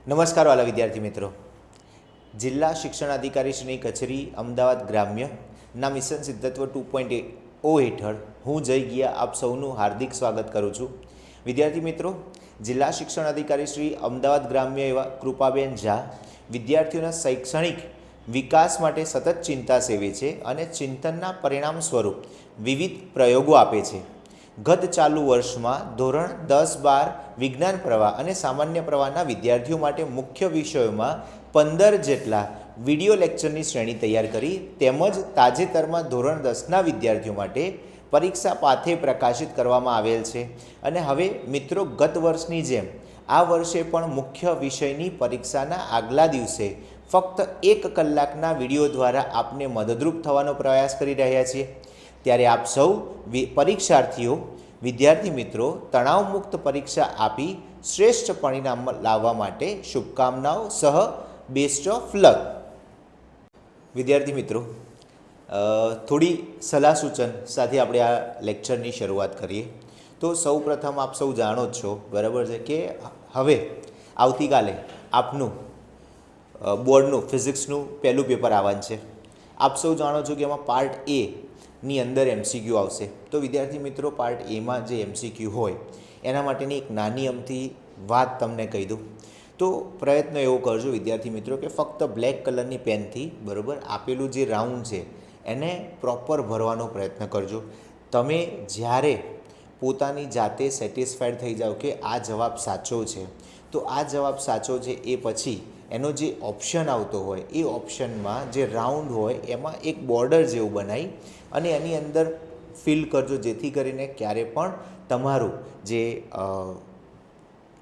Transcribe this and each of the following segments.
નમસ્કાર વાલા વિદ્યાર્થી મિત્રો, જિલ્લા શિક્ષણાધિકારીશ્રીની કચેરી અમદાવાદ ગ્રામ્યના મિશન સિદ્ધત્વ 2.0 હેઠળ હું જય ગયા આપ સૌનું હાર્દિક સ્વાગત કરું છું. વિદ્યાર્થી મિત્રો, જિલ્લા શિક્ષણાધિકારીશ્રી અમદાવાદ ગ્રામ્ય એવા કૃપાબેન ઝા વિદ્યાર્થીઓના શૈક્ષણિક વિકાસ માટે સતત ચિંતા સેવે છે અને ચિંતનના પરિણામ સ્વરૂપ વિવિધ પ્રયોગો આપે છે. ગત ચાલુ વર્ષમાં ધોરણ 10-12 વિજ્ઞાન પ્રવાહ અને સામાન્ય પ્રવાહના વિદ્યાર્થીઓ માટે મુખ્ય વિષયોમાં 15 જેટલા વિડીયો લેક્ચરની શ્રેણી તૈયાર કરી તેમજ તાજેતરમાં ધોરણ 10ના વિદ્યાર્થીઓ માટે પરીક્ષા પાથે પ્રકાશિત કરવામાં આવેલ છે. અને હવે મિત્રો, ગત વર્ષની જેમ આ વર્ષે પણ મુખ્ય વિષયની પરીક્ષાના આગલા દિવસે ફક્ત 1 કલાકના વિડીયો દ્વારા આપને મદદરૂપ થવાનો પ્રયાસ કરી રહ્યા છીએ. ત્યારે આપ સૌ પરીક્ષાર્થીઓ, વિદ્યાર્થી મિત્રો તણાવમુક્ત પરીક્ષા આપી શ્રેષ્ઠ પરિણામ લાવવા માટે શુભકામનાઓ સહ બેસ્ટ ઓફ લક. વિદ્યાર્થી મિત્રો, થોડી સલાહ સૂચન સાથે આપણે આ લેક્ચરની શરૂઆત કરીએ. તો સૌ પ્રથમ આપ સૌ જાણો જ છો, બરાબર છે, કે હવે આવતીકાલે આપનું બોર્ડનું ફિઝિક્સનું પહેલું પેપર આવવાનું છે. આપ સૌ જાણો છો કે એમાં પાર્ટ એ ની અંદર MCQ આવશે. તો વિદ્યાર્થી મિત્રો, પાર્ટ એમાં જે MCQ હોય એના માટેની એક નાની અમથી વાત તમને કહી દઉં. તો પ્રયત્ન એવો કરજો વિદ્યાર્થી મિત્રો કે ફક્ત બ્લેક કલરની પેનથી, બરાબર, આપેલું જે રાઉન્ડ છે એને પ્રોપર ભરવાનો પ્રયત્ન કરજો. તમે જ્યારે પોતાની જાતે સેટિસ્ફાઈડ થઈ જાઓ કે આ જવાબ સાચો છે, તો આ જવાબ સાચો છે એ પછી એનો જે ઓપ્શન આવતો હોય એ ઓપ્શનમાં જે રાઉન્ડ હોય એમાં એક બોર્ડર જેવું બનાવી અને એની અંદર ફિલ કરજો, જેથી કરીને ક્યારે પણ તમારું જે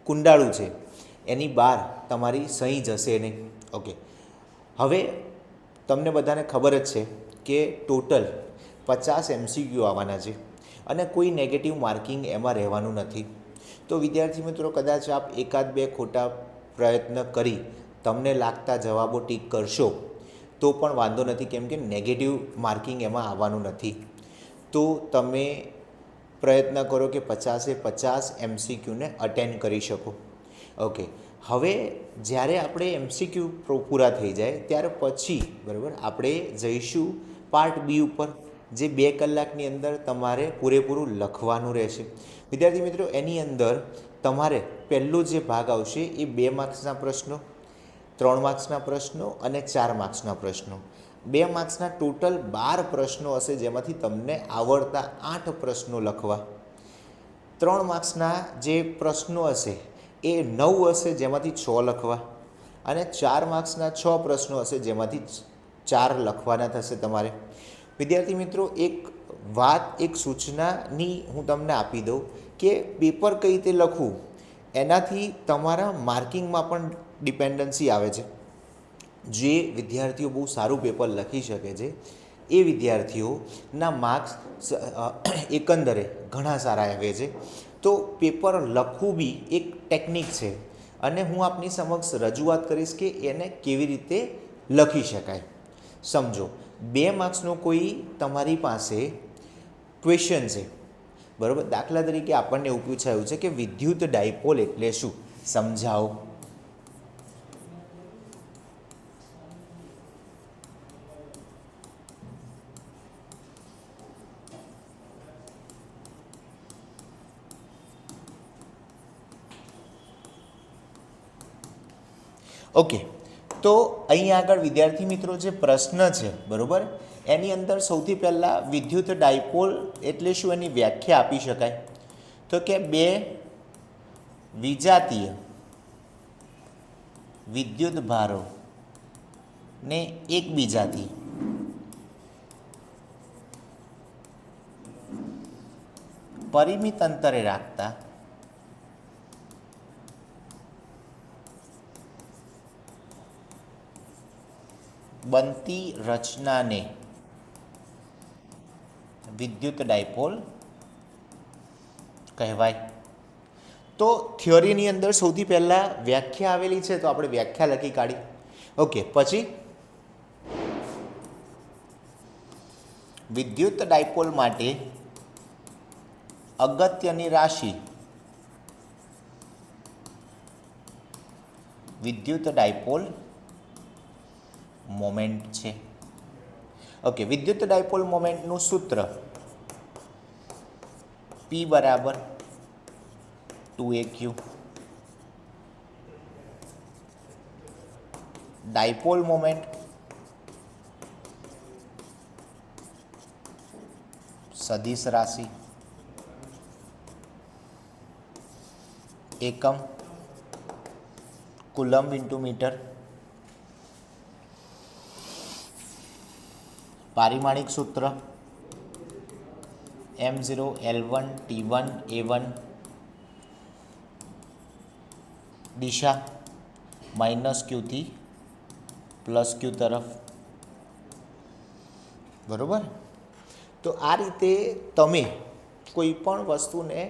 કુંડાળું છે એની બહાર તમારી સહી જશે નહીં. ઓકે, હવે તમને બધાને ખબર જ છે કે ટોટલ 50 MCQ આવવાના છે અને કોઈ નેગેટિવ માર્કિંગ એમાં રહેવાનું નથી. તો વિદ્યાર્થી મિત્રો, કદાચ આપ 1-2 ખોટા પ્રયત્ન કરી તમને લાગતા જવાબો ટીક કરશો તો પણ વાંધો નથી, કેમ કે નેગેટિવ માર્કિંગ એમાં આવવાનું નથી. તો તમે પ્રયત્ન કરો કે 50-50 MCQને અટેન્ડ કરી શકો. ઓકે, હવે જ્યારે આપણે MCQ પૂરા થઈ જાય ત્યાર પછી, બરાબર, આપણે જઈશું પાર્ટ બી ઉપર, જે 2 કલાકની અંદર તમારે પૂરેપૂરું લખવાનું રહેશે. વિદ્યાર્થી મિત્રો, એની અંદર તમારે પહેલો જે ભાગ આવશે એ 2 માર્ક્સના પ્રશ્નો, 3 માર્ક્સના પ્રશ્નો અને 4 માર્ક્સના પ્રશ્નો. 2 માર્ક્સના ટોટલ 12 પ્રશ્નો હશે, જેમાંથી તમને આવડતા 8 પ્રશ્નો લખવા. 3 માર્ક્સના જે પ્રશ્નો હશે એ 9 હશે, જેમાંથી 6 લખવા. અને 4 માર્ક્સના 6 પ્રશ્નો હશે, જેમાંથી 4 લખવાના થશે તમારે. વિદ્યાર્થી મિત્રો, એક વાત, એક સૂચનાની હું તમને આપી દઉં કે પેપર કઈ રીતે લખવું એનાથી તમારા માર્કિંગમાં પણ ડિપેન્ડન્સી આવે છે. જે વિદ્યાર્થીઓ બહુ સારું પેપર લખી શકે છે એ વિદ્યાર્થીઓના માર્ક્સ એકંદરે ઘણા સારા આવે છે. તો પેપર લખવું બી એક ટેકનિક છે અને હું આપની સમક્ષ રજૂઆત કરીશ કે એને કેવી રીતે લખી શકાય. સમજો, 2 માર્ક્સનો કોઈ તમારી પાસે ક્વેશ્ચન છે, બરાબર. દાખલા તરીકે આપણને એવું પૂછાયું છે કે વિદ્યુત ડાયપોલ એટલે શું, સમજાવો. ઓકે, તો અહીં આગળ વિદ્યાર્થી મિત્રો જે પ્રશ્ન છે, બરાબર, એની અંદર સૌથી પહેલાં વિદ્યુત ડાયપોલ એટલે શું એની વ્યાખ્યા આપી શકાય. તો કે 2 વિજાતીય વિદ્યુત ભારો ને એકબીજાથી પરિમિત અંતરે રાખતા બનતી રચનાને વિદ્યુત ડાયપોલ કહેવાય. તો થિયરીની અંદર સૌથી પહેલાં વ્યાખ્યા આવેલી છે, તો આપણે વ્યાખ્યા લખી કાઢી. ઓકે, પછી વિદ્યુત ડાયપોલ માટે અગત્યની રાશિ વિદ્યુત ડાયપોલ મોમેન્ટ છે. ઓકે, વિદ્યુત ડાયપોલ મોમેન્ટનું સૂત્ર P બરાબર 2aq. ડાયપોલ મોમેન્ટ સદિશ રાશિ, એકમ કુલમ્બ ઇન્ટુ મીટર, પારિમાણિક સૂત્ર m0 L1 T1 A1, દિશા -q થી +q તરફ. બરાબર. તો આ રીતે તમે કોઈ પણ વસ્તુને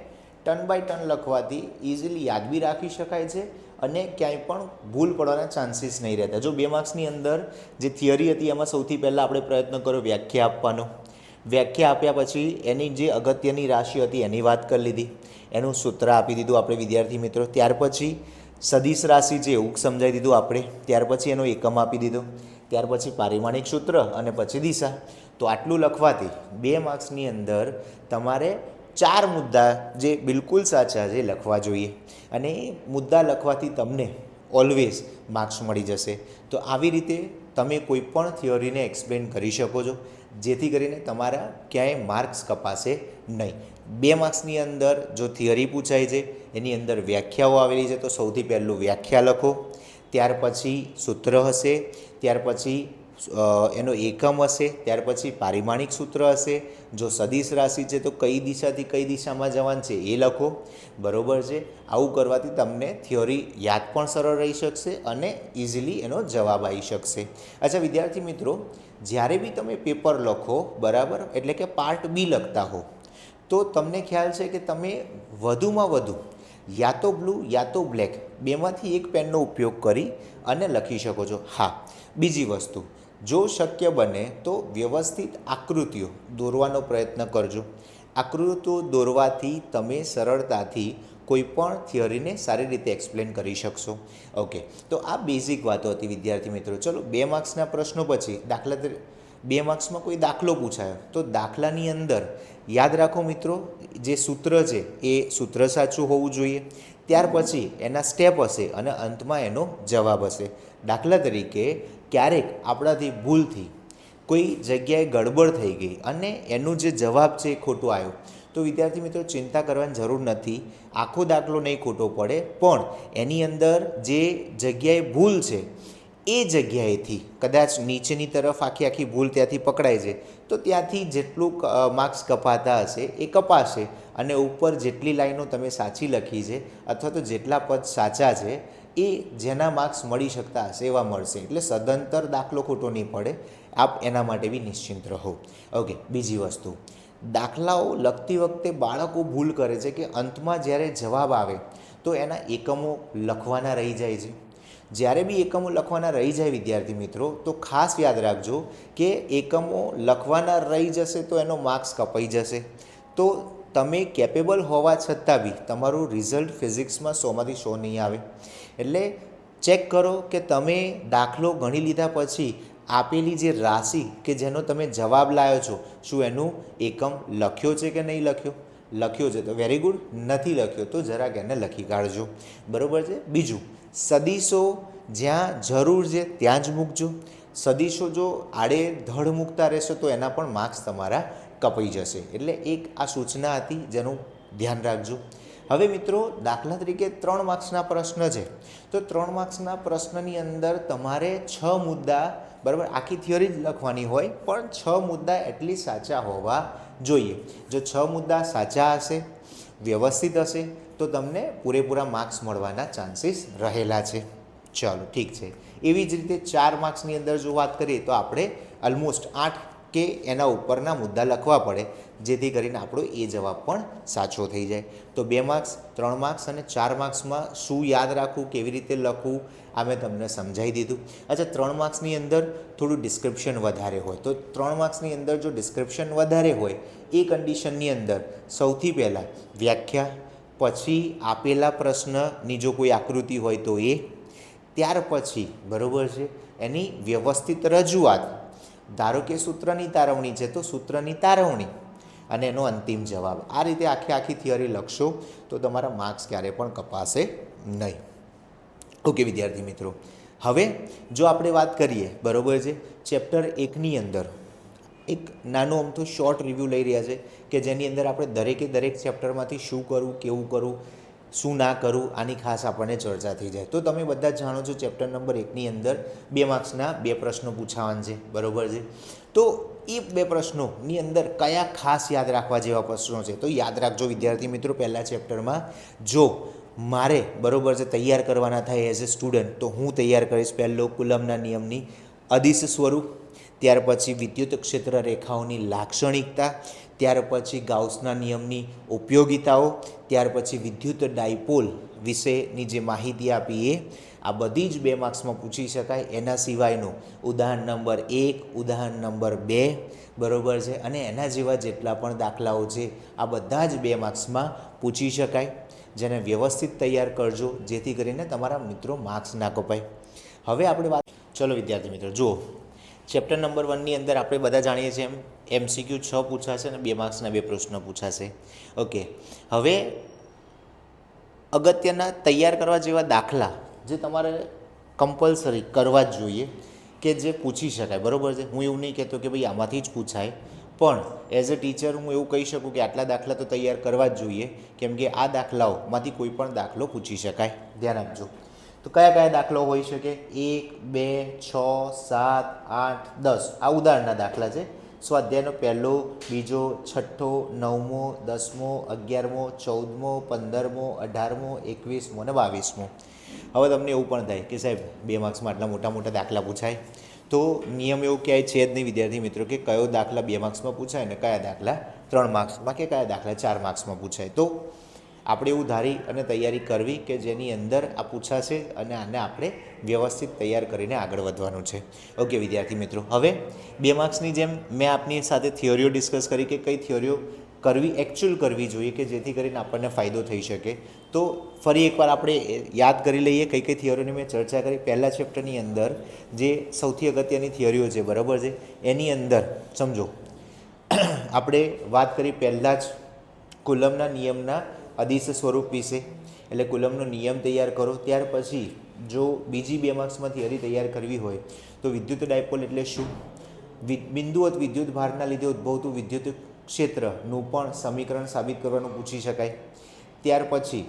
ટન બાય ટન લખવાથી ઇઝીલી યાદ બી રાખી શકાય છે અને ક્યાંય પણ ભૂલ પડવાના ચાન્સીસ નહીં રહેતા. જો 2 માર્ક્સની અંદર જે થિયરી હતી એમાં સૌથી પહેલાં આપણે પ્રયત્ન કર્યો વ્યાખ્યા આપવાનો. વ્યાખ્યા આપ્યા પછી એની જે અગત્યની રાશિ હતી એની વાત કરી લીધી, એનું સૂત્ર આપી દીધું આપણે વિદ્યાર્થી મિત્રો. ત્યાર પછી સદિશ રાશિ છે એવું સમજાવી દીધું આપણે. ત્યાર પછી એનો એકમ આપી દીધો. ત્યાર પછી પારિમાણિક સૂત્ર અને પછી દિશા. તો આટલું લખવાથી 2 માર્ક્સની અંદર તમારે 4 મુદ્દા જે બિલકુલ સાચા છે લખવા જોઈએ અને એ મુદ્દા લખવાથી તમને ઓલવેઝ માર્ક્સ મળી જશે. તો આવી રીતે તમે કોઈ પણ થિયરીને એક્સપ્લેન કરી શકો છો જેથી કરીને તમારા ક્યાંય માર્ક્સ કપાશે નહીં. 2 માર્ક્સની અંદર જો થિયરી પૂછાય છે એની અંદર વ્યાખ્યાઓ આવેલી છે તો સૌથી પહેલું વ્યાખ્યા લખો, ત્યાર પછી સૂત્ર હશે, ત્યાર પછી એનો એકમ હશે, ત્યાર પછી પારિમાણિક સૂત્ર હશે. જો સદિશ રાશિ છે તો કઈ દિશાથી કઈ દિશામાં જવાનું છે એ લખો. બરાબર છે. આવું કરવાથી તમને થિયરી યાદ પણ સરળ રહી શકશે અને ઇઝીલી એનો જવાબ આવી શકશે. અચ્છા વિદ્યાર્થી મિત્રો, જ્યારે બી તમે પેપર લખો, બરાબર, એટલે કે પાર્ટ બી લખતા હો તો તમને ખ્યાલ છે કે તમે વધુમાં વધુ યા તો બ્લુ યા તો બ્લેક બેમાંથી એક પેનનો ઉપયોગ કરી અને લખી શકો છો. હા, બીજી વસ્તુ, જો શક્ય બને તો વ્યવસ્થિત આકૃતિઓ દોરવાનો પ્રયત્ન કરજો. આકૃતિઓ દોરવાથી તમે સરળતાથી કોઈ પણ થિયરીને સારી રીતે એક્સપ્લેન કરી શકશો. ઓકે, તો આ બેઝિક વાતો હતી વિદ્યાર્થી મિત્રો. ચલો 2 માર્ક્સના પ્રશ્નો પછી દાખલા 2 માર્ક્સમાં કોઈ દાખલો પૂછાયો તો દાખલાની અંદર યાદ રાખો મિત્રો, જે સૂત્ર છે એ સૂત્ર સાચું હોવું જોઈએ. ત્યાર પછી એના સ્ટેપ હશે અને અંતમાં એનો જવાબ હશે. દાખલા તરીકે ક્યારેક આપણાથી ભૂલથી કોઈ જગ્યાએ ગડબડ થઈ ગઈ અને એનું જે જવાબ છે એ ખોટો આવ્યો તો વિદ્યાર્થી મિત્રો ચિંતા કરવાની જરૂર નથી. આખો દાખલો નહીં ખોટો પડે, પણ એની અંદર જે જગ્યાએ ભૂલ છે એ જગ્યાએથી કદાચ નીચેની તરફ આખી ભૂલ ત્યાંથી પકડાય છે તો ત્યાંથી જેટલું માર્ક્સ કપાતા હશે એ કપાશે અને ઉપર જેટલી લાઈનો તમે સાચી લખી છે અથવા તો જેટલા પદ સાચા છે એ જેના માર્ક્સ મળી શકતા હશે એવા મળશે. એટલે સદંતર દાખલો ખોટો નહીં પડે. આપ એના માટે બી નિશ્ચિંત રહો. ઓકે, બીજી વસ્તુ, દાખલાઓ લખતી વખતે બાળકો ભૂલ કરે છે કે અંતમાં જ્યારે જવાબ આવે તો એના એકમો લખવાના રહી જાય છે. જ્યારે બી એકમો લખવાના રહી જાય વિદ્યાર્થી મિત્રો તો ખાસ યાદ રાખજો કે એકમો લખવાના રહી જશે તો એનો માર્ક્સ કપાઈ જશે. તો તમે કેપેબલ હોવા છતાં બી તમારું રિઝલ્ટ ફિઝિક્સમાં 100માંથી 100 નહીં આવે. એટલે ચેક કરો કે તમે દાખલો ગણી લીધા પછી આપેલી જે રાશિ કે જેનો તમે જવાબ લાવ્યો છો શું એનું એકમ લખ્યો છે કે નહીં લખ્યો. લખ્યો છે તો વેરી ગુડ, નથી લખ્યો તો જરાક એને લખી કાઢજો. બરાબર છે. બીજું, સદીશો જ્યાં જરૂર છે ત્યાં જ મૂકજો. સદીશો જો આડે ધડ મૂકતા રહેશો તો એના પણ માર્ક્સ તમારા કપાઈ જશે. એટલે એક આ સૂચના હતી જેનું ધ્યાન રાખજો. હવે મિત્રો દાખલા તરીકે 3 માર્ક્સના પ્રશ્ન છે તો 3 માર્ક્સના પ્રશ્નની અંદર તમારે 6 મુદ્દા, બરાબર, આખી થિયરી જ લખવાની હોય પણ 6 મુદ્દા એટલી સાચા હોવા જોઈએ. જો 6 મુદ્દા સાચા હશે, વ્યવસ્થિત હશે તો તમને પૂરેપૂરા માર્ક્સ મળવાના ચાન્સીસ રહેલા છે. ચાલો ઠીક છે. એવી જ રીતે 4 માર્ક્સની અંદર જો વાત કરીએ તો આપણે ઓલમોસ્ટ 8 કે એના ઉપરના મુદ્દા લખવા પડે જેથી કરીને આપણો એ જવાબ પણ સાચો થઈ જાય. તો 2 માર્ક્સ, 3 માર્ક્સ અને 4 માર્ક્સમાં શું યાદ રાખવું, કેવી રીતે લખવું આ મેં તમને સમજાવી દીધું. અચ્છા, 3 માર્ક્સની અંદર થોડું ડિસ્ક્રિપ્શન વધારે હોય તો 3 માર્ક્સની અંદર જો ડિસ્ક્રિપ્શન વધારે હોય એ કન્ડિશનની અંદર સૌથી પહેલાં વ્યાખ્યા, પછી આપેલા પ્રશ્નની જો કોઈ આકૃતિ હોય તો એ, ત્યાર પછી બરાબર છે એની વ્યવસ્થિત રજૂઆત. ધારો કે સૂત્રની તારવણી છે તો સૂત્રની તારવણી અને એનો અંતિમ જવાબ. આ રીતે આખી થિયરી લખશો તો તમારા માર્ક્સ ક્યારે પણ કપાશે નહીં. ઓકે વિદ્યાર્થી મિત્રો, હવે જો આપણે વાત કરીએ બરાબર છે ચેપ્ટર 1ની અંદર એક નાનું અમથું શોર્ટ રિવ્યૂ લઈ રહ્યા છે કે જેની અંદર આપણે દરેક ચેપ્ટરમાંથી શું કરવું, કેવું કરવું, શું ના કરવું, આની ખાસ આપણને ચર્ચા થઈ જાય. તો તમે બધા જ જાણો છો ચેપ્ટર નંબર 1ની અંદર 2 માર્ક્સના 2 પ્રશ્નો પૂછાવાના છે બરાબર છે. તો એ 2 પ્રશ્નોની અંદર કયા ખાસ યાદ રાખવા જેવા પ્રશ્નો છે તો યાદ રાખજો વિદ્યાર્થી મિત્રો. પહેલા ચેપ્ટરમાં જો મારે બરાબર છે તૈયાર કરવાના થાય એઝ એ સ્ટુડન્ટ તો હું તૈયાર કરીશ પહેલો કુલમના નિયમની અદિશ સ્વરૂપ, ત્યાર પછી વિદ્યુત ક્ષેત્ર રેખાઓની લાક્ષણિકતા, ત્યાર પછી ગાઉસના નિયમની ઉપયોગિતાઓ, ત્યાર પછી વિદ્યુત ડાયપોલ વિશેની જે માહિતી આપી એ આ બધી જ 2 માર્ક્સમાં પૂછી શકાય. એના સિવાયનું ઉદાહરણ નંબર 1, ઉદાહરણ નંબર 2 બરાબર છે અને એના જેવા જેટલા પણ દાખલાઓ છે આ બધા જ 2 માર્ક્સમાં પૂછી શકાય. જેને વ્યવસ્થિત તૈયાર કરજો જેથી કરીને તમારા મિત્રો માર્ક્સ ના કપાય. હવે આપણે વાત ચલો વિદ્યાર્થી મિત્રો જુઓ ચેપ્ટર નંબર 1ની અંદર આપણે બધા જાણીએ છીએ એમ MCQ 6 પૂછાશે અને 2 માર્ક્સના 2 પ્રશ્નો પૂછાશે. ઓકે, હવે અગત્યના તૈયાર કરવા જેવા દાખલા જે તમારે કમ્પલસરી કરવા જ જોઈએ કે જે પૂછી શકાય બરાબર છે. હું એવું નહીં કહેતો કે ભાઈ આમાંથી જ પૂછાય, પણ એઝ અ ટીચર હું એવું કહી શકું કે આટલા દાખલા તો તૈયાર કરવા જ જોઈએ કેમ કે આ દાખલાઓમાંથી કોઈ પણ દાખલો પૂછી શકાય. ધ્યાન આપજો. તો કયા દાખલાઓ હોઈ શકે? 1, 2, 6, 7, 8, 10 આ ઉદાહરણના દાખલા છે. સ્વાધ્યાયનો પહેલો, બીજો, છઠ્ઠો, 9મો, 10મો, 11મો, 14મો, 15મો, 18મો, 21મો અને 22મો. હવે તમને એવું પણ થાય કે સાહેબ 2 માર્ક્સમાં આટલા મોટા દાખલા પૂછાય તો નિયમ એવું ક્યાંય છે જ નહીં વિદ્યાર્થી મિત્રો કે કયો દાખલા 2 માર્ક્સમાં પૂછાય ને કયા દાખલા 3 માર્ક્સમાં કે કયા દાખલા 4 માર્ક્સમાં પૂછાય. તો આપણે એવું ધારી અને તૈયારી કરવી કે જેની અંદર આ પૂછાશે અને આને આપણે વ્યવસ્થિત તૈયાર કરીને આગળ વધવાનું છે. ઓકે વિદ્યાર્થી મિત્રો, હવે 2 માર્ક્સની જેમ મેં આપની સાથે થિયરીઓ ડિસ્કસ કરી કે કઈ થિયરીઓ એકચ્યુઅલ કરવી જોઈએ કે જેથી કરીને આપણને ફાયદો થઈ શકે. તો ફરી એકવાર આપણે યાદ કરી લઈએ કઈ થિયરીઓની મેં ચર્ચા કરી. પહેલા ચેપ્ટરની અંદર જે સૌથી અગત્યની થિયરીઓ છે બરાબર છે એની અંદર સમજો આપણે વાત કરી પહેલાં જ કુલમના નિયમના અદિશ સ્વરૂપ વિશે, એટલે કુલમનો નિયમ તૈયાર કરો. ત્યાર પછી જો બીજી 2 માર્ક્સમાં થિયરી તૈયાર કરવી હોય તો વિદ્યુત ડાયપોલ એટલે શું, બિંદુવત વિદ્યુત ભારના લીધે ઉદ્ભવતું વિદ્યુત ક્ષેત્રનું પણ સમીકરણ સાબિત કરવાનું પૂછી શકાય. ત્યાર પછી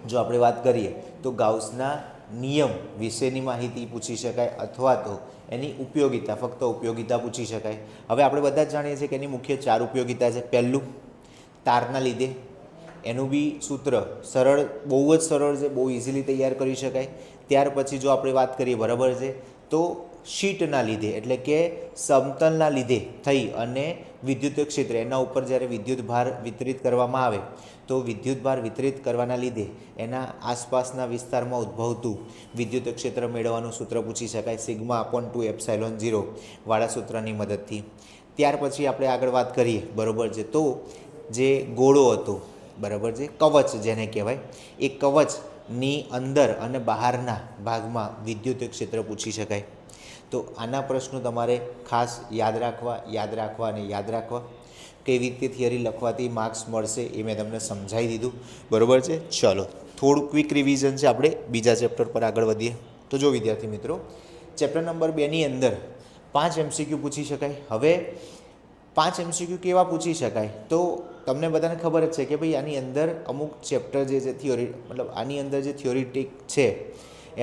જો આપણે વાત કરીએ તો ગાઉસના નિયમ વિશેની માહિતી પૂછી શકાય અથવા તો એની ઉપયોગિતા, ફક્ત ઉપયોગિતા પૂછી શકાય. હવે આપણે બધા જ જાણીએ છીએ કે એની મુખ્ય 4 ઉપયોગિતા છે. પહેલું તારના લીધે, એનું બી સૂત્ર સરળ, બહુ જ સરળ છે, બહુ ઇઝીલી તૈયાર કરી શકાય. ત્યાર પછી જો આપણે વાત કરીએ બરાબર છે તો શીટના લીધે એટલે કે સમતલના લીધે થઈ અને વિદ્યુત ક્ષેત્ર એના ઉપર જ્યારે વિદ્યુત ભાર વિતરિત કરવામાં આવે તો વિદ્યુત ભાર વિતરિત કરવાના લીધે એના આસપાસના વિસ્તારમાં ઉદ્ભવતું વિદ્યુત ક્ષેત્ર મેળવવાનું સૂત્ર પૂછી શકાય σ/2ε0 વાળા સૂત્રની મદદથી. ત્યાર પછી આપણે આગળ વાત કરીએ બરાબર છે તો જે ગોળો હતો બરાબર છે, કવચ જેને કહેવાય, એ કવચની અંદર અને બહારના ભાગમાં વિદ્યુત ક્ષેત્ર પૂછી શકાય. તો આના પ્રશ્નો તમારે ખાસ યાદ રાખવા કેવી રીતે થિયરી લખવાથી માર્ક્સ મળશે એ મેં તમને સમજાવી દીધું બરાબર છે. ચલો થોડું ક્વિક રિવિઝન છે, આપણે બીજા ચેપ્ટર પર આગળ વધીએ. તો જો વિદ્યાર્થી મિત્રો ચેપ્ટર નંબર 2ની અંદર 5 MCQ પૂછી શકાય. હવે 5 MCQ કેવા પૂછી શકાય તો તમને બધાને ખબર જ છે કે ભાઈ આની અંદર અમુક ચેપ્ટર જે છે થિયોરી મતલબ આની અંદર જે થિયોરિટિક છે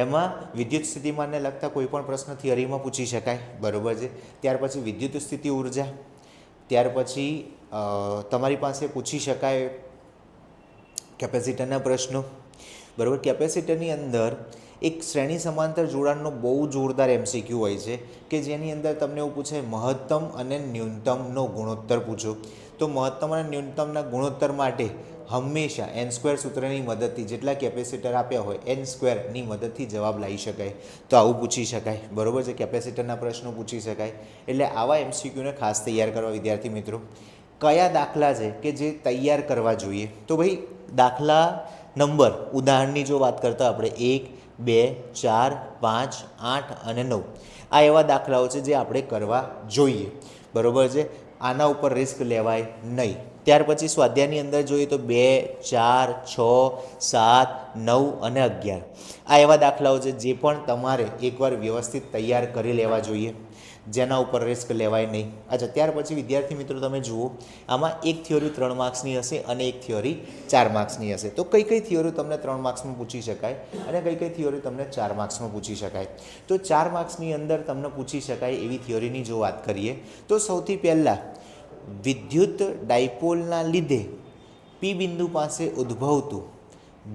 એમાં વિદ્યુત સ્થિતિમાનને લગતા કોઈ પણ પ્રશ્ન થિયરીમાં પૂછી શકાય બરાબર છે. ત્યાર પછી વિદ્યુત સ્થિતિ ઉર્જા, ત્યાર પછી તમારી પાસે પૂછી શકાય કેપેસિટરના પ્રશ્નો બરાબર. કેપેસિટરની અંદર એક શ્રેણી સમાંતર જોડાણનો બહુ જોરદાર MCQ હોય છે કે જેની અંદર તમને એવું પૂછે મહત્તમ અને ન્યૂનતમનો ગુણોત્તર પૂછો. તો મહત્તમ અને ન્યૂનતમના ગુણોત્તર માટે હંમેશા n² સૂત્રની મદદથી જેટલા કેપેસિટર આપ્યા હોય n²ની મદદથી જવાબ લાવી શકાય. તો આવું પૂછી શકાય બરાબર છે. કેપેસિટરના પ્રશ્નો પૂછી શકાય. એટલે આવા MCQને ખાસ તૈયાર કરવા વિદ્યાર્થી મિત્રો. કયા દાખલા છે કે જે તૈયાર કરવા જોઈએ તો ભાઈ દાખલા નંબર ઉદાહરણની જો વાત કરતા આપણે 1, 2, 4, 5, 8 અને 9 આ એવા દાખલાઓ છે જે આપણે કરવા જોઈએ, બરાબર છે. આના ઉપર રિસ્ક લેવાય નહીં. ત્યાર પછી સ્વાધ્યાયની અંદર જોઈએ તો 2, 4, 6, 7, 9 અને 11 આ એવા દાખલાઓ છે જે પણ તમારે એકવાર વ્યવસ્થિત તૈયાર કરી લેવા જોઈએ, જેના ઉપર રિસ્ક લેવાય નહીં. અચ્છા, ત્યાર પછી વિદ્યાર્થી મિત્રો તમે જુઓ, આમાં એક થિયોરી 3 માર્ક્સની હશે અને એક થિયોરી 4 માર્ક્સની હશે. તો કઈ કઈ થિયોરી તમને 3 માર્ક્સમાં પૂછી શકાય અને કઈ કઈ થિયોરી તમને 4 માર્ક્સમાં પૂછી શકાય? તો 4 માર્ક્સની અંદર તમને પૂછી શકાય એવી થિયોરીની જો વાત કરીએ તો સૌથી પહેલાં વિદ્યુત ડાયપોલના લીધે પી બિંદુ પાસે ઉદ્ભવતું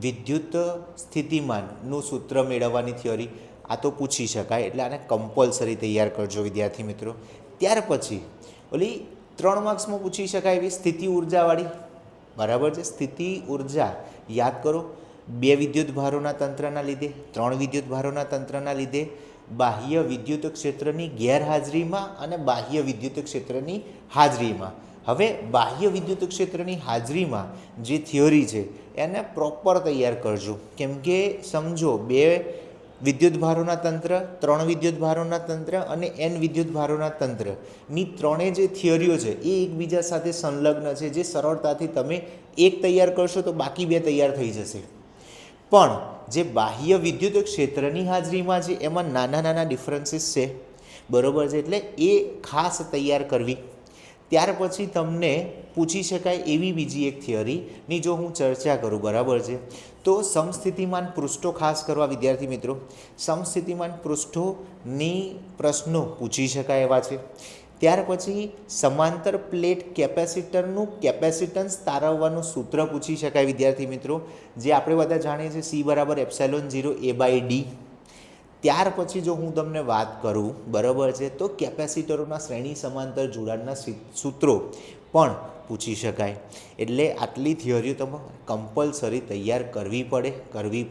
વિદ્યુત સ્થિતિમાનનું સૂત્ર મેળવવાની થિયોરી આ તો પૂછી શકાય, એટલે આને કમ્પલસરી તૈયાર કરજો વિદ્યાર્થી મિત્રો. ત્યાર પછી ઓલી 3 માર્ક્સમાં પૂછી શકાય એવી સ્થિતિ ઉર્જાવાળી, બરાબર છે. સ્થિતિ ઉર્જા યાદ કરો, 2 વિદ્યુત ભારોના તંત્રના લીધે, 3 વિદ્યુત ભારોના તંત્રના લીધે, બાહ્ય વિદ્યુત ક્ષેત્રની ગેરહાજરીમાં અને બાહ્ય વિદ્યુત ક્ષેત્રની હાજરીમાં. હવે બાહ્ય વિદ્યુત ક્ષેત્રની હાજરીમાં જે થિયોરી છે એને પ્રોપર તૈયાર કરજો, કેમ કે સમજો 2 વિદ્યુત ભારોના તંત્ર, 3 વિદ્યુત ભારોના તંત્ર અને n વિદ્યુત ભારોના તંત્રની ત્રણેય જે થિયરીઓ છે એ એકબીજા સાથે સંલગ્ન છે, જે સરળતાથી તમે એક તૈયાર કરશો તો બાકી 2 તૈયાર થઈ જશે. પણ જે બાહ્ય વિદ્યુત ક્ષેત્રની હાજરીમાં છે એમાં નાના નાના ડિફરન્સીસ છે, બરાબર છે. એટલે એ ખાસ તૈયાર કરવી. ત્યાર પછી તમને પૂછી શકાય એવી બીજી એક થિયરીની જો હું ચર્ચા કરું, બરાબર છે, તો સમસ્થિતિમાન પૃષ્ઠો ખાસ કરવા વિદ્યાર્થી મિત્રો. સમસ્થિતિમાન પૃષ્ઠોની પ્રશ્નો પૂછી શકાય એવા છે. ત્યાર પછી સમાંતર પ્લેટ કેપેસિટરનું કેપેસિટન્સ તારવવાનું સૂત્ર પૂછી શકાય વિદ્યાર્થી મિત્રો, જે આપણે બધા જાણીએ છીએ C = ε0 A/d. ત્યાર પછી જો હું તમને વાત કરું, બરાબર છે, તો કેપેસિટરોના શ્રેણી સમાંતર જોડાણના સૂત્રો પણ પૂછી શકાય. એટલે આટલી થિયરીઓ તમે કમ્પલસરી તૈયાર કરવી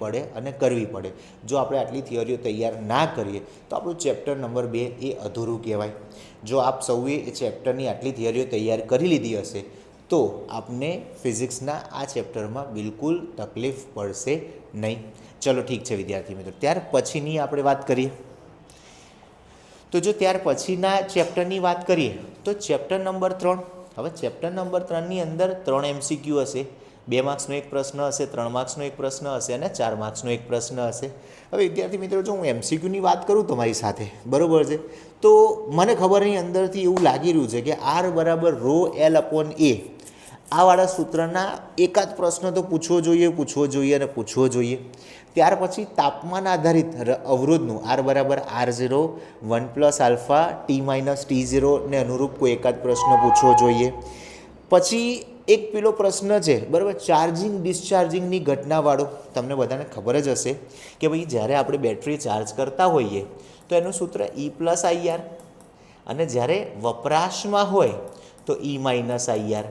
પડે અને કરવી પડે. જો આપણે આટલી થિયરીઓ તૈયાર ના કરીએ તો આપણું ચેપ્ટર નંબર 2 એ અધૂરું કહેવાય. જો આપ સૌએ એ ચેપ્ટરની આટલી થિયરીઓ તૈયાર કરી લીધી હશે તો આપને ફિઝિક્સના આ ચેપ્ટરમાં બિલકુલ તકલીફ પડશે નહીં. ચલો ઠીક છે વિદ્યાર્થી મિત્રો. ત્યાર પછીની આપણે વાત કરીએ તો જો ત્યાર પછીના ચેપ્ટરની વાત કરીએ તો ચેપ્ટર નંબર 3. હવે ચેપ્ટર નંબર 3ની અંદર 3 MCQ હશે, 2 માર્ક્સનો એક પ્રશ્ન હશે, 3 માર્ક્સનો એક પ્રશ્ન હશે અને 4 માર્ક્સનો એક પ્રશ્ન હશે. હવે વિદ્યાર્થી મિત્રો જો હું MCQની વાત કરું તમારી સાથે, બરાબર છે, તો મને ખબરની અંદરથી એવું લાગી રહ્યું છે કે R = ρl/a આ વાળા સૂત્રના એકાદ પ્રશ્ન તો પૂછવો જોઈએ. ત્યાર પછી તાપમાન આધારિત અવરોધનું R = R0 1 + α t - t0 ને અનુરૂપ કોઈ એકાદ પ્રશ્ન પૂછવો જોઈએ. પછી એક પેલો પ્રશ્ન છે, બરાબર, ચાર્જિંગ ડિસ્ચાર્જિંગની ઘટનાવાળો. તમને બધાને ખબર જ હશે કે ભાઈ જ્યારે આપણે બેટરી ચાર્જ કરતા હોઈએ તો એનું સૂત્ર E + IR અને જ્યારે વપરાશમાં હોય તો E - IR.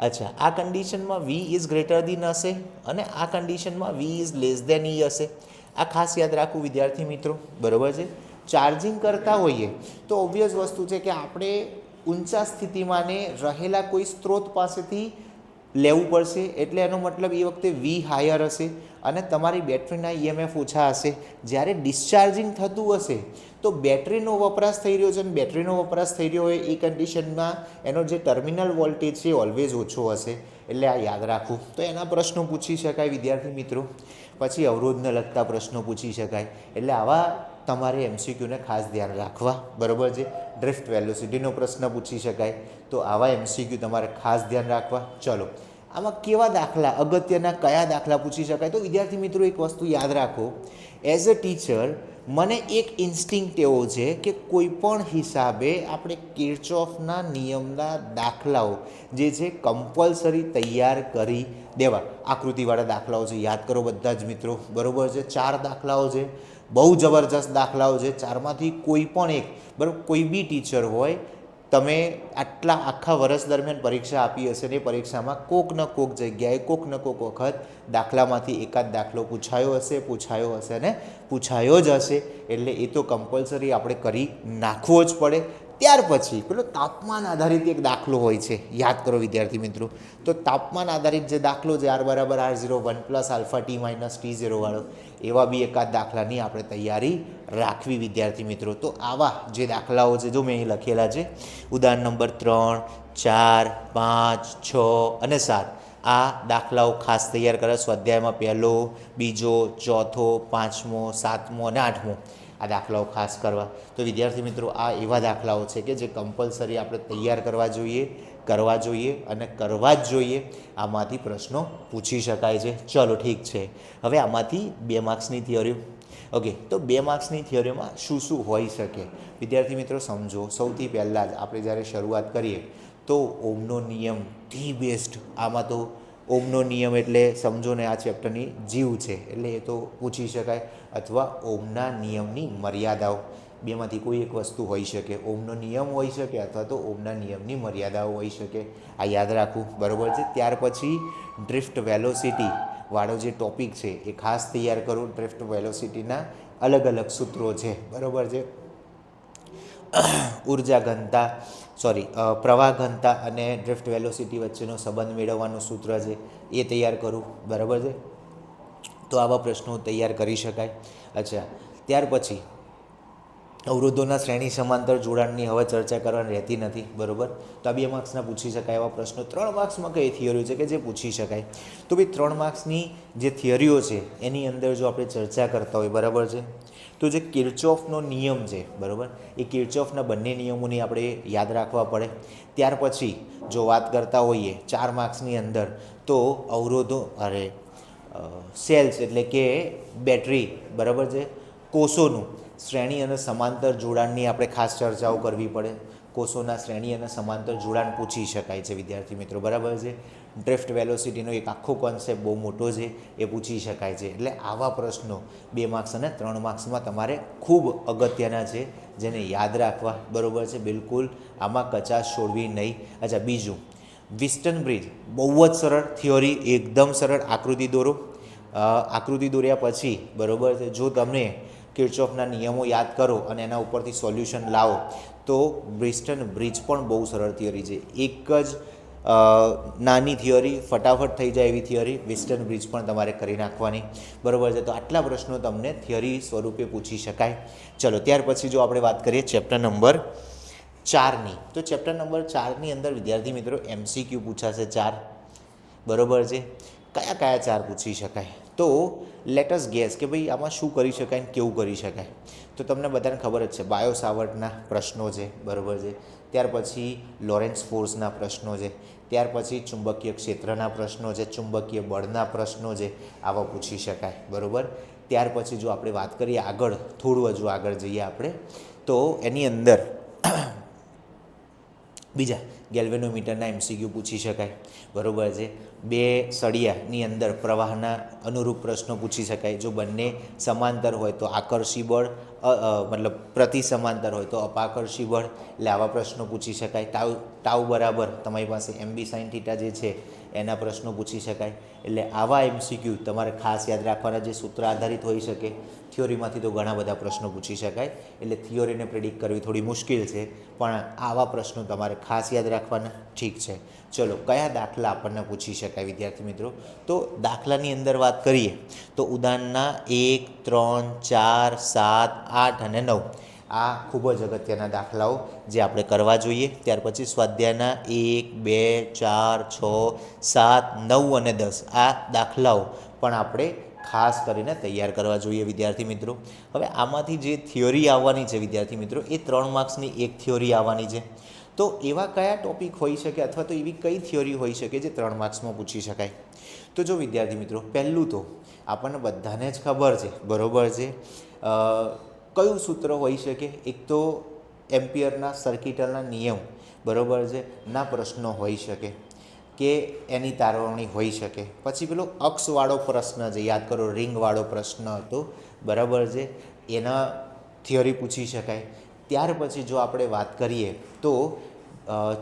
અચ્છા, આ કન્ડિશનમાં V > હશે અને આ કન્ડિશનમાં V E હશે. આ ખાસ યાદ રાખવું વિદ્યાર્થી મિત્રો, બરાબર છે. ચાર્જિંગ કરતા હોઈએ તો ઓબ્વિયસ વસ્તુ છે કે આપણે ઊંચા સ્થિતિમાને રહેલા કોઈ સ્ત્રોત પાસેથી લેવું પડશે, એટલે એનો મતલબ એ વખતે V હાયર હશે અને તમારી બેટરીના EMF ઓછા હશે. જ્યારે ડિસ્ચાર્જિંગ થતું હશે તો બેટરીનો વપરાશ થઈ રહ્યો છે અને બેટરીનો વપરાશ થઈ રહ્યો હોય એ કન્ડિશનમાં એનો જે ટર્મિનલ વોલ્ટેજ છે એ ઓલવેઝ ઓછો હશે. એટલે આ યાદ રાખવું. તો એના પ્રશ્નો પૂછી શકાય વિદ્યાર્થી મિત્રો. પછી અવરોધને લગતા પ્રશ્નો પૂછી શકાય. એટલે આવા તમારે MCQને ખાસ ધ્યાન રાખવા, બરાબર છે. ડ્રિફ્ટ વેલોસિટીનો પ્રશ્ન પૂછી શકાય, તો આવા MCQ તમારે ખાસ ધ્યાન રાખવા. ચલો, આમાં કેવા દાખલા, અગત્યના કયા દાખલા પૂછી શકાય? તો વિદ્યાર્થી મિત્રો એક વસ્તુ યાદ રાખો, એઝ અ ટીચર મને એક ઇન્સ્ટિંક્ટ એવો છે કે કોઈ પણ હિસાબે આપણે કિર્ચોફના નિયમના દાખલાઓ જે છે કમ્પલસરી તૈયાર કરી દેવા. આકૃતિવાળા દાખલાઓ છે, યાદ કરો બધા જ મિત્રો, બરાબર છે. 4 દાખલાઓ છે, બહુ જબરજસ્ત દાખલાઓ છે. 4માંથી કોઈ પણ એક, બરાબર, કોઈ બી ટીચર હોય, તમે આટલા આખા વર્ષ દરમિયાન પરીક્ષા આપી હશે ને એ પરીક્ષામાં કોક ન કોક જગ્યાએ કોક ન કોક વખત દાખલામાંથી એકાદ દાખલો પૂછાયો હશે અને પૂછાયો જ હશે. એટલે એ તો કમ્પલસરી આપણે કરી નાખવો જ પડે. ત્યાર પછી પેલો તાપમાન આધારિત એક દાખલો હોય છે, યાદ કરો વિદ્યાર્થી મિત્રો. તો તાપમાન આધારિત જે દાખલો છે R = R0 1 + α t - t0 વાળો, એવા બી એકાદ દાખલાની આપણે તૈયારી રાખવી વિદ્યાર્થી મિત્રો. તો આવા જે દાખલાઓ છે જો મેં અહીં લખેલા છે, ઉદાહરણ નંબર 3, 4, 5, 6 અને 7 આ દાખલાઓ ખાસ તૈયાર કરે. સ્વાધ્યાયમાં પહેલો, બીજો, ચોથો, પાંચમો, સાતમો અને આઠમો આ દાખલાઓ ખાસ કરવા. તો વિદ્યાર્થી મિત્રો આ એવા દાખલાઓ છે કે જે કમ્પલસરી આપણે તૈયાર કરવા જોઈએ અને કરવા જ જોઈએ. આમાંથી પ્રશ્નો પૂછી શકાય છે. ચલો ઠીક છે. હવે આમાંથી 2 માર્ક્સની થિયરીઓ. ઓકે, તો 2 માર્ક્સની થિયરીમાં શું શું હોઈ શકે વિદ્યાર્થી મિત્રો સમજો. સૌથી પહેલાં જ આપણે જ્યારે શરૂઆત કરીએ તો ઓમનો નિયમ ધી બેસ્ટ. આમાં તો ઓમનો નિયમ એટલે સમજો ને આ ચેપ્ટરની જીવ છે, એટલે એ તો પૂછી શકાય. અથવા ઓમના નિયમની મર્યાદાઓ, બેમાંથી કોઈ એક વસ્તુ હોઈ શકે. ઓમનો નિયમ હોઈ શકે અથવા તો ઓમના નિયમની મર્યાદાઓ હોઈ શકે. આ યાદ રાખવું, બરાબર છે. ત્યાર પછી ડ્રિફ્ટ વેલોસિટી વાળો જે ટોપિક છે એ ખાસ તૈયાર કરું. ડ્રિફ્ટ વેલોસિટીના અલગ અલગ સૂત્રો છે, બરાબર છે. પ્રવાહ ઘનતા અને ડ્રિફ્ટ વેલોસિટી વચ્ચેનો સંબંધ મેળવવાનું સૂત્ર છે એ તૈયાર કરું, બરાબર છે. તો આવા પ્રશ્નો તૈયાર કરી શકાય. અચ્છા, ત્યાર પછી અવરોધોના શ્રેણી સમાંતર જોડાણની હવે ચર્ચા કરવાની રહેતી નથી, બરાબર. તો આ 2 માર્ક્સના પૂછી શકાય એવા પ્રશ્નો. 3 માર્ક્સમાં કઈ થિયરીઓ છે કે જે પૂછી શકાય? તો ભાઈ 3 માર્ક્સની જે થિયરીઓ છે એની અંદર જો આપણે ચર્ચા કરતા હોય, બરાબર છે, તો જે કિર્ચોફનો નિયમ છે, બરાબર, એ કિર્ચોફના બંને નિયમોની આપણે યાદ રાખવા પડે. ત્યાર પછી જો વાત કરતા હોઈએ 4 માર્ક્સની અંદર તો સેલ્સ એટલે કે બેટરી, બરાબર છે, કોષોનું શ્રેણી અને સમાંતર જોડાણની આપણે ખાસ ચર્ચાઓ કરવી પડે. કોષોના શ્રેણી અને સમાંતર જોડાણ પૂછી શકાય છે વિદ્યાર્થી મિત્રો, બરાબર છે. ડ્રિફ્ટ વેલોસિટીનો એક આખો કોન્સેપ્ટ બહુ મોટો છે, એ પૂછી શકાય છે. એટલે આવા પ્રશ્નો 2 માર્ક્સ અને 3 માર્ક્સમાં તમારે ખૂબ અગત્યના છે, જેને યાદ રાખવા, બરાબર છે. બિલકુલ આમાં કચાશ છોડવી નહીં. અચ્છા, બીજું વિસ્ટન બ્રિજ, બહુ જ સરળ થિયોરી, એકદમ સરળ. આકૃતિ દોરો. આકૃતિ દોર્યા પછી, બરાબર છે, જો તમે કિર્ચોફના નિયમો યાદ કરો અને એના ઉપરથી સોલ્યુશન લાવો તો વિસ્ટન બ્રિજ પણ બહુ સરળ થિયરી છે. એક જ નાની થિયરી, ફટાફટ થઈ જાય એવી થિયરી. વિસ્ટન બ્રિજ પણ તમારે કરી નાખવાની, બરાબર છે. તો આટલા પ્રશ્નો તમને થિયરી સ્વરૂપે પૂછી શકાય. ચલો, ત્યાર પછી જો આપણે વાત કરીએ ચેપ્ટર નંબર 4ની, તો ચેપ્ટર નંબર 4ની અંદર વિદ્યાર્થી મિત્રો MCQ પૂછાશે 4, બરાબર છે. કયા કયા 4 પૂછી શકાય? તો લેટસ ગેસ કે ભાઈ આમાં શું કરી શકાય ને કેવું કરી શકાય. તો તમને બધાને ખબર જ છે, બાયો સાવર્ટના પ્રશ્નો છે, બરાબર છે. ત્યાર પછી લોરેન્સ ફોર્સના પ્રશ્નો છે. ત્યાર પછી ચુંબકીય ક્ષેત્રના પ્રશ્નો છે, ચુંબકીય બળના પ્રશ્નો છે, આવા પૂછી શકાય, બરાબર. ત્યાર પછી જો આપણે વાત કરીએ આગળ, થોડું હજુ આગળ જઈએ આપણે, તો એની અંદર બીજા ગેલ્વેનોમીટરના MCQ પૂછી શકાય, બરાબર છે. 2 સળિયાની અંદર પ્રવાહના અનુરૂપ પ્રશ્નો પૂછી શકાય. જો બંને સમાંતર હોય તો આકર્ષી બળ, મતલબ પ્રતિ સમાંતર હોય તો અપાકર્ષી બળ, એટલે આવા પ્રશ્નો પૂછી શકાય. ટાઉ બરાબર તમારી પાસે MB sin θ જે છે એના પ્રશ્નો પૂછી શકાય. એટલે આવા MCQ તમારે ખાસ યાદ રાખવાના, જે સૂત્ર આધારિત હોઈ શકે. થિયોરીમાંથી તો ઘણા બધા પ્રશ્નો પૂછી શકાય, એટલે થિયોરીને પ્રિડિક્ટ કરવી થોડી મુશ્કેલ છે, પણ આવા પ્રશ્નો તમારે ખાસ યાદ રાખવાના. ઠીક છે. ચલો, કયા દાખલા આપણને પૂછી શકાય વિદ્યાર્થી મિત્રો? તો દાખલાની અંદર વાત કરીએ તો ઉદાહરણના 1, 3, 4, 7, 8 અને 9 આ ખૂબ જ અગત્યના દાખલાઓ જે આપણે કરવા જોઈએ. ત્યાર પછી સ્વાધ્યાયના 1, 2, 4, 6, 7, 9 અને 10 આ દાખલાઓ પણ આપણે ખાસ કરીને તૈયાર કરવા જોઈએ વિદ્યાર્થી મિત્રો. હવે આમાંથી જે થિયોરી આવવાની છે વિદ્યાર્થી મિત્રો, એ 3 માર્ક્સની એક થિયોરી આવવાની છે. તો એવા કયા ટોપિક હોઈ શકે અથવા તો એવી કઈ થિયોરી હોઈ શકે જે 3 માર્ક્સમાં પૂછી શકાય? તો જો વિદ્યાર્થી મિત્રો, પહેલું તો આપણને બધાને જ ખબર છે, બરાબર છે, કયું સૂત્ર હોઈ શકે? એક તો એમ્પિયરના સર્કિટલના નિયમ, બરાબર છે, ના પ્રશ્નો હોઈ શકે કે એની તારવણી હોઈ શકે. પછી પેલો અક્ષવાળો પ્રશ્ન છે, યાદ કરો, રિંગવાળો પ્રશ્ન હતો, બરાબર છે, એના થિયરી પૂછી શકાય. ત્યાર પછી જો આપણે વાત કરીએ તો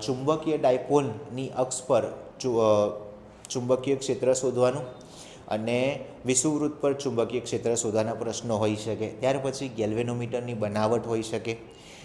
ચુંબકીય ડાયપોલની અક્ષ પર ચુંબકીય ક્ષેત્ર શોધવાનું અને વિષુવવૃત્ત પર ચુંબકીય ક્ષેત્ર શોધવાના પ્રશ્નો હોઈ શકે. ત્યાર પછી ગેલ્વેનોમીટરની બનાવટ હોઈ શકે,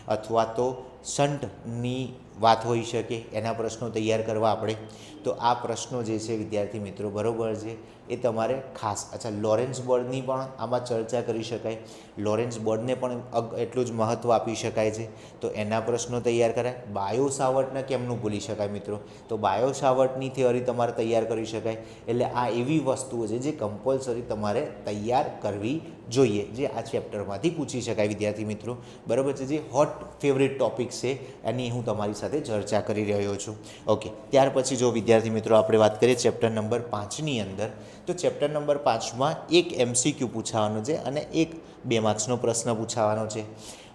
અથવા તો શંટની વાત હોઈ શકે, એના પ્રશ્નો તૈયાર કરવા આપણે. તો આ પ્રશ્નો જે છે વિદ્યાર્થી મિત્રો, બરાબર છે, એ તમારે ખાસ. અચ્છા, લોરેન્સ બર્ડની પણ આમાં ચર્ચા કરી શકાય. લોરેન્સ બર્ડને પણ એટલું જ મહત્ત્વ આપી શકાય છે, તો એના પ્રશ્નો તૈયાર કરાય. બાયો સાવર્ટને કેમનું ભૂલી શકાય મિત્રો? તો બાયો સાવર્ટની થિયરી તમારે તૈયાર કરી શકાય. એટલે આ એવી વસ્તુઓ છે જે કમ્પલસરી તમારે તૈયાર કરવી જોઈએ, જે આ ચેપ્ટરમાંથી પૂછી શકાય વિદ્યાર્થી મિત્રો, બરાબર છે. જે હોટ ફેવરેટ ટૉપિક છે એની હું તમારી સાથે ચર્ચા કરી રહ્યો છું. ઓકે, ત્યાર પછી જો વિદ્યાર્થી મિત્રો આપણે વાત કરીએ ચેપ્ટર નંબર 5ની અંદર, તો ચેપ્ટર નંબર 5માં એક MCQ પૂછાવાનો છે અને એક 2 માર્ક્સનો પ્રશ્ન પૂછાવાનો છે.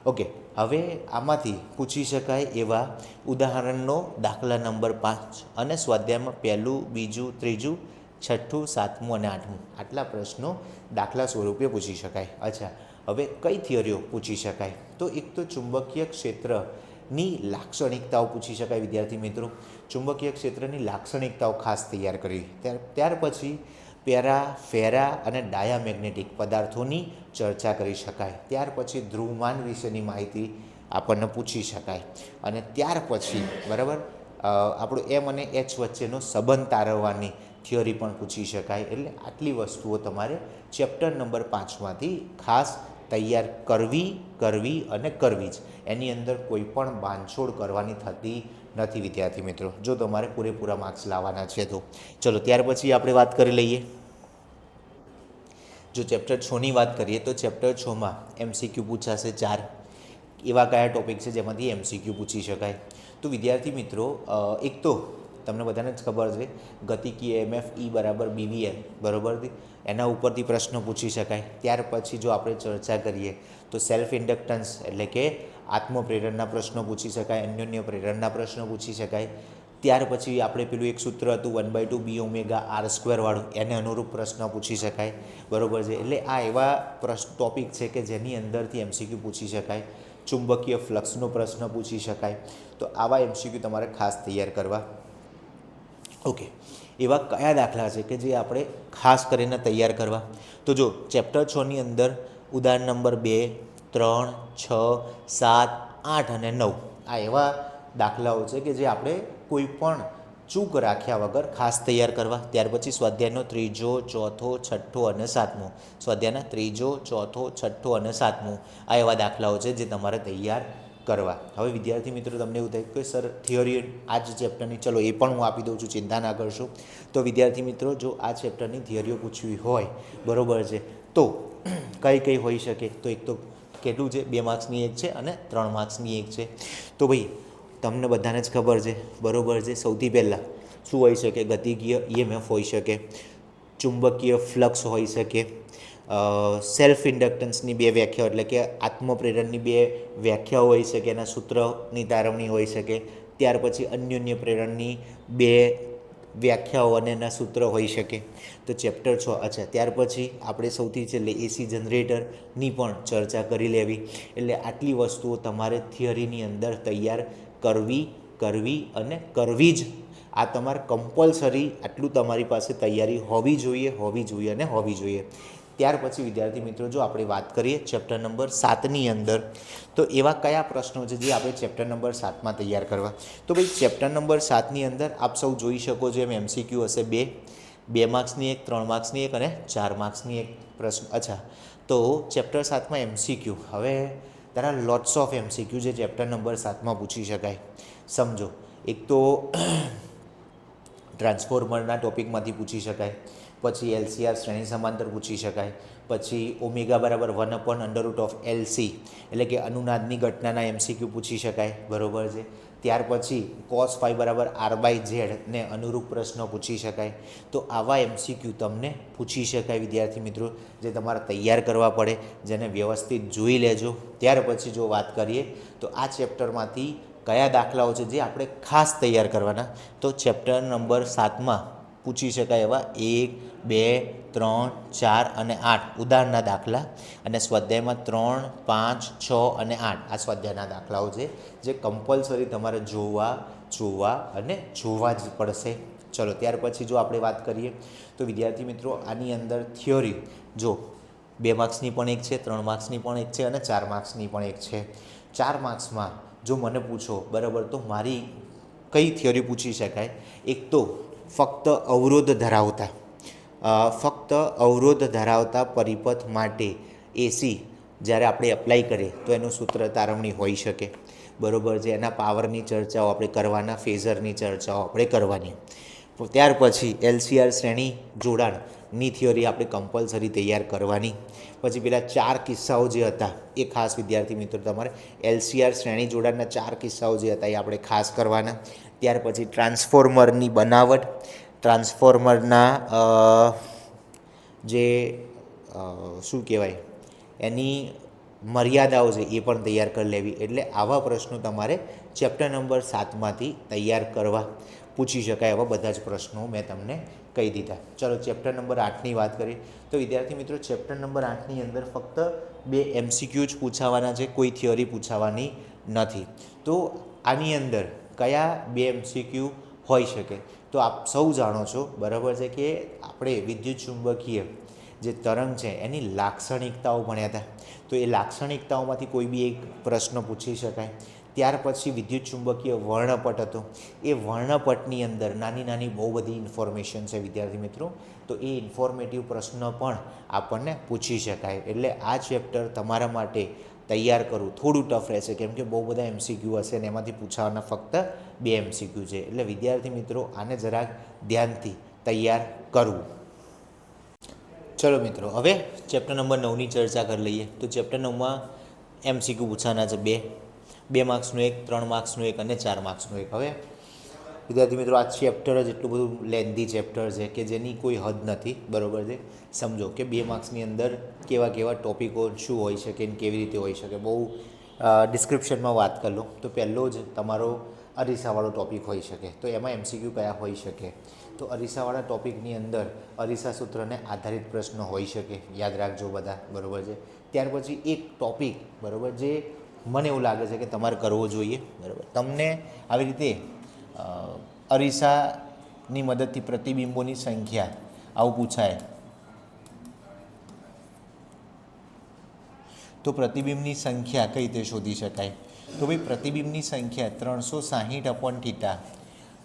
ઓકે, હવે આમાંથી પૂછી શકાય એવા ઉદાહરણનો દાખલા નંબર 5 અને સ્વાધ્યાયમાં 1, 2, 3, 6, 7 અને 8 આટલા પ્રશ્નો દાખલા સ્વરૂપે પૂછી શકાય. અચ્છા, હવે કઈ થિયરીઓ પૂછી શકાય? તો એક તો ચુંબકીય ક્ષેત્રની લાક્ષણિકતાઓ પૂછી શકાય વિદ્યાર્થી મિત્રો. ચુંબકીય ક્ષેત્રની લાક્ષણિકતાઓ ખાસ તૈયાર કરવી. ત્યાર પછી પેરા, ફેરા અને ડાયામેગ્નેટિક પદાર્થોની ચર્ચા કરી શકાય. ત્યાર પછી ધ્રુવમાન વિશેની માહિતી આપણને પૂછી શકાય. અને ત્યાર પછી બરાબર આપણો M અને H વચ્ચેનો સંબંધ તારવવાની થિયરી પણ પૂછી શકાય. એટલે આટલી વસ્તુઓ તમારે ચેપ્ટર નંબર 5માંથી ખાસ તૈયાર કરવી અને કરવી જ. એની અંદર કોઈ પણ બાંધછોડ કરવાની થતી નથી વિદ્યાર્થી મિત્રો, જો તમારે પૂરેપૂરા માર્ક્સ લાવવાના છે તો. ચલો ત્યાર પછી આપણે વાત કરી લઈએ. જો ચેપ્ટર 6ની વાત કરીએ તો ચેપ્ટર 6માં MCQ પૂછાશે 4. એવા કયા ટૉપિક છે જેમાંથી MCQ પૂછી શકાય? તો વિદ્યાર્થી મિત્રો, એક તો તમને બધાને જ ખબર છે ગતિકીય EMF E = BVL, બરાબર, એના ઉપરથી પ્રશ્નો પૂછી શકાય. ત્યાર પછી જો આપણે ચર્ચા કરીએ તો સેલ્ફ ઇન્ડક્ટન્સ એટલે કે આત્મપ્રેરણના પ્રશ્નો પૂછી શકાય, અન્યોન્ય પ્રેરણના પ્રશ્નો પૂછી શકાય. ત્યાર પછી આપણે પેલું એક સૂત્ર હતું 1/2 BωR² વાળું, એને અનુરૂપ પ્રશ્ન પૂછી શકાય, બરાબર છે. એટલે આ એવા ટૉપિક છે કે જેની અંદરથી MCQ પૂછી શકાય. ચુંબકીય ફ્લક્સનો પ્રશ્ન પૂછી શકાય. તો આવા MCQ તમારે ખાસ તૈયાર કરવા. ઓકે, એવા કયા દાખલા છે કે જે આપણે ખાસ કરીને તૈયાર કરવા? તો જો ચેપ્ટર 6ની અંદર ઉદાહરણ નંબર 2, 3, 6, 7, 8 અને 9 આ એવા દાખલાઓ છે કે જે આપણે કોઈ પણ ચૂક રાખ્યા વગર ખાસ તૈયાર કરવા. ત્યાર પછી સ્વાધ્યાયનો 3જો, 4થો, 6થો અને 7મો, સ્વાધ્યાયના 3જો, 4થો, 6થો અને 7મો આ એવા દાખલાઓ છે જે તમારે તૈયાર કરવા. હવે વિદ્યાર્થી મિત્રો તમને એવું થાય કે સર થિયરી આ જ ચેપ્ટરની, ચલો એ પણ હું આપી દઉં છું, ચિંતા ના કરશો. તો વિદ્યાર્થી મિત્રો, જો આ ચેપ્ટરની થિયરીઓ પૂછવી હોય, બરાબર છે, તો કઈ હોઈ શકે? તો એક તો કેટલું છે, 2 માર્ક્સની એક છે અને 3 માર્ક્સની એક છે. તો ભાઈ તમને બધાને જ ખબર છે, બરાબર છે. સૌથી પહેલાં શું હોઈ શકે? ગતિકીય EMF હોઈ શકે, ચુંબકીય ફ્લક્સ હોઈ શકે, સેલ્ફ ઇન્ડક્ટન્સની 2 વ્યાખ્યાઓ એટલે કે આત્મપ્રેરણની 2 વ્યાખ્યાઓ હોઈ શકે, એના સૂત્રની તારવણી હોઈ શકે. ત્યાર પછી અન્યોન્ય પ્રેરણની 2 વ્યાખ્યાઓ અને એના સૂત્ર હોઈ શકે. તો ચેપ્ટર 6. અચ્છા, ત્યાર પછી આપણે સૌથી છેલ્લે AC જનરેટરની પણ ચર્ચા કરી લેવી. એટલે આટલી વસ્તુઓ તમારે થિયરીની અંદર તૈયાર કરવી અને કરવી જ. આ તમારે કમ્પલસરી આટલું તમારી પાસે તૈયારી હોવી જોઈએ. ત્યાર પછી વિદ્યાર્થી મિત્રો, જો આપણે વાત કરીએ ચેપ્ટર નંબર 7ની અંદર, તો એવા કયા પ્રશ્નો છે જે આપણે ચેપ્ટર નંબર 7માં તૈયાર કરવા? તો ભાઈ ચેપ્ટર નંબર 7ની અંદર આપ સૌ જોઈ શકો છો એમ MCQ હશે 2 માર્ક્સની એક, 3 માર્ક્સની એક અને 4 માર્ક્સની એક પ્રશ્ન. અચ્છા, તો ચેપ્ટર 7માં MCQ, હવે તારા લોટ્સ ઓફ MCQ જે ચેપ્ટર નંબર 7માં પૂછી શકાય. સમજો, એક તો ટ્રાન્સફોર્મરના ટોપિકમાંથી પૂછી શકાય, પછી LCR શ્રેણી સમાંતર પૂછી શકાય, પછી ઓમેગા = 1/√LC એટલે કે અનુનાદની ઘટનાના MCQ પૂછી શકાય, બરાબર છે. ત્યાર પછી cos ∅ = R/Z ને અનુરૂપ પ્રશ્નો પૂછી શકાય. તો આવા MCQ તમને પૂછી શકાય વિદ્યાર્થી મિત્રો, જે તમારે તૈયાર કરવા પડે, જેને વ્યવસ્થિત જોઈ લેજો. ત્યાર પછી જો વાત કરીએ તો આ ચેપ્ટરમાંથી કયા દાખલાઓ છે જે આપણે ખાસ તૈયાર કરવાના? તો ચેપ્ટર નંબર 7માં પૂછી શકાય એવા 1, 2, 3, 4 અને 8 ઉદાહરણના દાખલા, અને સ્વાધ્યાયમાં 3, 5, 6 અને 8 આ સ્વાધ્યાયના દાખલાઓ છે જે કમ્પલસરી તમારે જોવા જ પડશે. ચલો ત્યાર પછી જો આપણે વાત કરીએ તો વિદ્યાર્થી મિત્રો આની અંદર થિયોરી જો 2 માર્ક્સની પણ એક છે, 3 માર્ક્સની પણ એક છે અને 4 માર્ક્સની પણ એક છે. 4 માર્ક્સમાં જો મને પૂછો બરાબર તો મારી કઈ થિયોરી પૂછી શકાય? એક તો ફક્ત અવરોધ ધરાવતા પરિપથ માટે એસી જ્યારે આપણે એપ્લાય કરીએ તો એનું સૂત્ર તારવણી હોઈ શકે, બરાબર છે. એના પાવરની ચર્ચાઓ આપણે કરવાના, ફેઝરની ચર્ચાઓ આપણે કરવાની. ત્યાર પછી LCR શ્રેણી જોડાણની થિયોરી આપણે કમ્પલસરી તૈયાર કરવાની. પછી પેલા 4 કિસ્સાઓ જે હતા એ ખાસ વિદ્યાર્થી મિત્રો તમારે LCR શ્રેણી જોડાણના 4 કિસ્સાઓ જે હતા એ આપણે ખાસ કરવાના. ત્યાર પછી ટ્રાન્સફોર્મરની બનાવટ, ટ્રાન્સફોર્મરના જે શું કહેવાય એની મર્યાદાઓ છે એ પણ તૈયાર કરી લેવી. એટલે આવા પ્રશ્નો તમારે ચેપ્ટર નંબર 7માંથી તૈયાર કરવા. પૂછી શકાય એવા બધા જ પ્રશ્નો મેં તમને કહી દીધા. ચલો ચેપ્ટર નંબર 8ની વાત કરીએ તો વિદ્યાર્થી મિત્રો ચેપ્ટર નંબર 8ની અંદર ફક્ત 2 MCQ જ પૂછાવાના છે, કોઈ થિયોરી પૂછાવાની નથી. તો આની અંદર કયા 2 MCQ હોઈ શકે? તો આપ સૌ જાણો છો બરાબર છે કે આપણે વિદ્યુત ચુંબકીય જે તરંગ છે એની લાક્ષણિકતાઓ ભણ્યા હતા. તો એ લાક્ષણિકતાઓમાંથી કોઈ બી એક પ્રશ્ન પૂછી શકાય. ત્યાર પછી વિદ્યુત ચુંબકીય વર્ણપટ હતો. એ વર્ણપટની અંદર નાની નાની બહુ બધી ઇન્ફોર્મેશન છે વિદ્યાર્થી મિત્રો. તો એ ઇન્ફોર્મેટિવ પ્રશ્ન પણ આપણને પૂછી શકાય. એટલે આ ચેપ્ટર તમારા માટે તૈયાર કરવું થોડું ટફ રહેશે, કેમ કે બહુ બધા MCQ હશે અને એમાંથી પૂછાવાના ફક્ત 2 MCQ છે. એટલે વિદ્યાર્થી મિત્રો આને જરાક ધ્યાનથી તૈયાર કરવું. ચલો મિત્રો હવે ચેપ્ટર નંબર 9ની ચર્ચા કરી લઈએ. તો ચેપ્ટર 9માં MCQ પૂછાના છે 2 માર્ક્સનું એક, 3 માર્ક્સનું એક અને 4 માર્ક્સનું એક. હવે વિદ્યાર્થી મિત્રો આ ચેપ્ટર જ એટલું બધું લેન્ધી ચેપ્ટર છે કે જેની કોઈ હદ નથી, બરાબર છે. સમજો કે 2 માર્ક્સની અંદર કેવા કેવા ટોપિકો શું હોઈ શકે ને કેવી રીતે હોઈ શકે. બહુ ડિસ્ક્રિપ્શનમાં વાત કરી લો તો પહેલો જ તમારો અરીસાવાળો ટોપિક હોઈ શકે. તો એમાં MCQ કયા હોઈ શકે? તો અરીસાવાળા ટોપિકની અંદર અરીસા સૂત્રને આધારિત પ્રશ્નો હોઈ શકે, યાદ રાખજો બધા, બરાબર છે. ત્યાર પછી એક ટોપિક, બરાબર, જે મને એવું લાગે છે કે તમારે કરવો જોઈએ, બરાબર. તમને આવી રીતે અરીસાની મદદથી પ્રતિબિંબોની સંખ્યા આવું પૂછાય તો પ્રતિબિંબની સંખ્યા કઈ રીતે શોધી શકાય? તો ભાઈ પ્રતિબિંબની સંખ્યા 360/θ.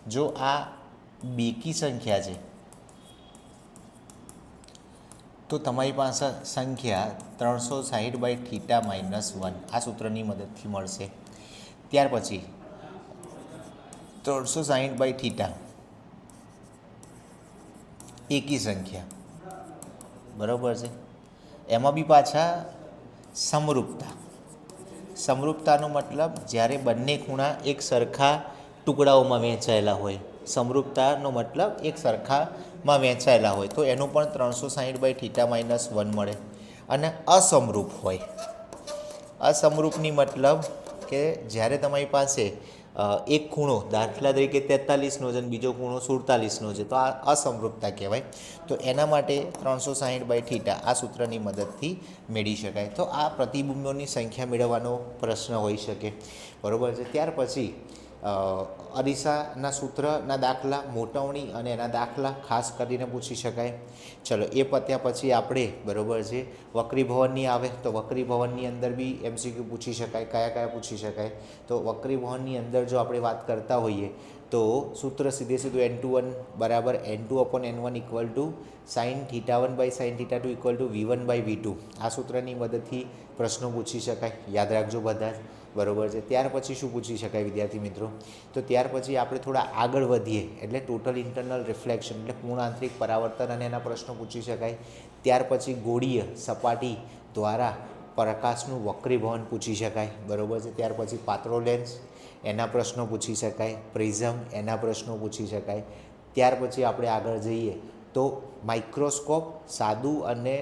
જો આ બેકી સંખ્યા છે તો તમારી પાસે સંખ્યા 360/θ-1 આ સૂત્રની મદદથી મળશે. ત્યાર પછી 360/θ એકી સંખ્યા, બરાબર છે. એમાં બી પાછા સમરૂપતાનો મતલબ જ્યારે બંને ખૂણા એક સરખા ટુકડાઓમાં વહેંચાયેલા હોય. સમરૂપતાનો મતલબ એક સરખામાં વહેંચાયેલા હોય તો એનું પણ 360/θ-1 મળે. અને અસમરૂપની મતલબ કે જ્યારે તમારી પાસે એક ખૂણો દાખલા તરીકે 43નો છે અને બીજો ખૂણો 47નો છે તો આ અસમરૂપતા કહેવાય. તો એના માટે 360/θ આ સૂત્રની મદદથી મેળવી શકાય. તો આ પ્રતિબિંબોની સંખ્યા મેળવવાનો પ્રશ્ન હોઈ શકે, બરાબર છે. ત્યાર પછી અરીસાના સૂત્રના દાખલા, મોટવણી અને એના દાખલા ખાસ કરીને પૂછી શકાય. ચલો એ પત્યા પછી આપણે, બરાબર છે, વક્રીભવનની આવે તો વક્રીભવનની અંદર બી MCQ પૂછી શકાય. કયા પૂછી શકાય? તો વક્રીભવનની અંદર જો આપણે વાત કરતા હોઈએ તો સૂત્ર સીધું N21 બરાબર N2/N1 = sin θ1/sin θ2 = V1/V2. આ સૂત્રની મદદથી પ્રશ્નો પૂછી શકાય, યાદ રાખજો બધા જ, બરાબર છે. ત્યાર પછી શું પૂછી શકાય વિદ્યાર્થી મિત્રો? તો ત્યાર પછી આપણે થોડા આગળ વધીએ એટલે ટોટલ ઇન્ટરનલ રિફ્લેક્શન એટલે પૂર્ણ આંતરિક પરાવર્તન અને એના પ્રશ્નો પૂછી શકાય. ત્યાર પછી ગોળીય સપાટી દ્વારા પ્રકાશનું વક્રીભવન પૂછી શકાય, બરાબર છે. ત્યાર પછી પાતળો લેન્સ એના પ્રશ્નો પૂછી શકાય, પ્રિઝમ એના પ્રશ્નો પૂછી શકાય. ત્યાર પછી આપણે આગળ જઈએ તો માઇક્રોસ્કોપ, સાદું અને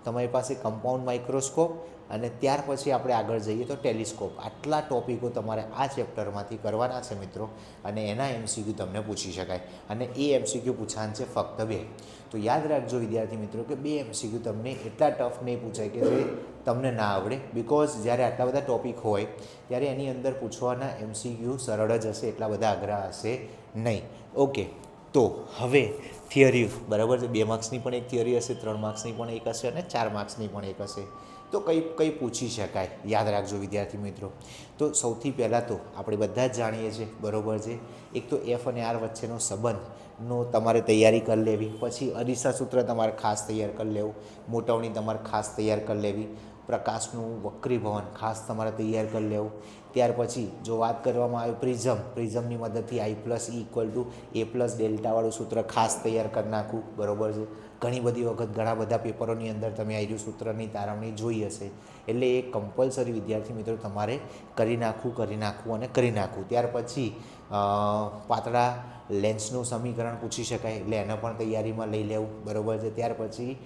તમારી પાસે કમ્પાઉન્ડ માઇક્રોસ્કોપ, અને ત્યાર પછી આપણે આગળ જઈએ તો ટેલિસ્કોપ. આટલા ટોપિકો તમારે આ ચેપ્ટરમાંથી કરવાના છે મિત્રો, અને એના MCQ તમને પૂછી શકાય. અને એ MCQ પૂછાન છે ફક્ત 2. તો યાદ રાખજો વિદ્યાર્થી મિત્રો કે 2 MCQ તમને એટલા ટફ નહીં પૂછાય કે જે તમને ના આવડે, બિકોઝ જ્યારે આટલા બધા ટોપિક હોય ત્યારે એની અંદર પૂછવાના MCQ સરળ જ હશે, એટલા બધા અઘરા હશે નહીં. ઓકે, તો હવે થિયરી બરાબર છે, 2 માર્ક્સની પણ એક થિયરી હશે, 3 માર્ક્સની પણ એક હશે અને 4 માર્ક્સની પણ એક હશે. તો કઈ પૂછી શકાય યાદ રાખજો વિદ્યાર્થી મિત્રો. તો સૌથી પહેલાં તો આપણે બધા જ જાણીએ છીએ બરાબર છે, એક તો એફ અને આર વચ્ચેનો સંબંધનો તમારે તૈયારી કરી લેવી, પછી અરીસા સૂત્ર તમારે ખાસ તૈયાર કરી લેવું, મોટવણી તમારે ખાસ તૈયાર કરી લેવી, પ્રકાશનું વક્રીભવન ખાસ તમારે તૈયાર કરી લેવું. ત્યાર પછી જો વાત કરવામાં આવે પ્રિઝમની મદદથી I+E=A+Δ વાળું સૂત્ર ખાસ તૈયાર કરી નાખવું બરાબર છે. ઘણી બધી વખત ઘણા બધા પેપરોની અંદર તમે આ સૂત્રની તારવણી જોઈ હશે, એટલે એ કમ્પલસરી વિદ્યાર્થી મિત્રો તમારે કરી નાખવું. ત્યાર પછી પાતળા લેન્સનું સમીકરણ પૂછી શકાય, એટલે એને પણ તૈયારીમાં લઈ લેવું બરાબર છે. ત્યાર પછી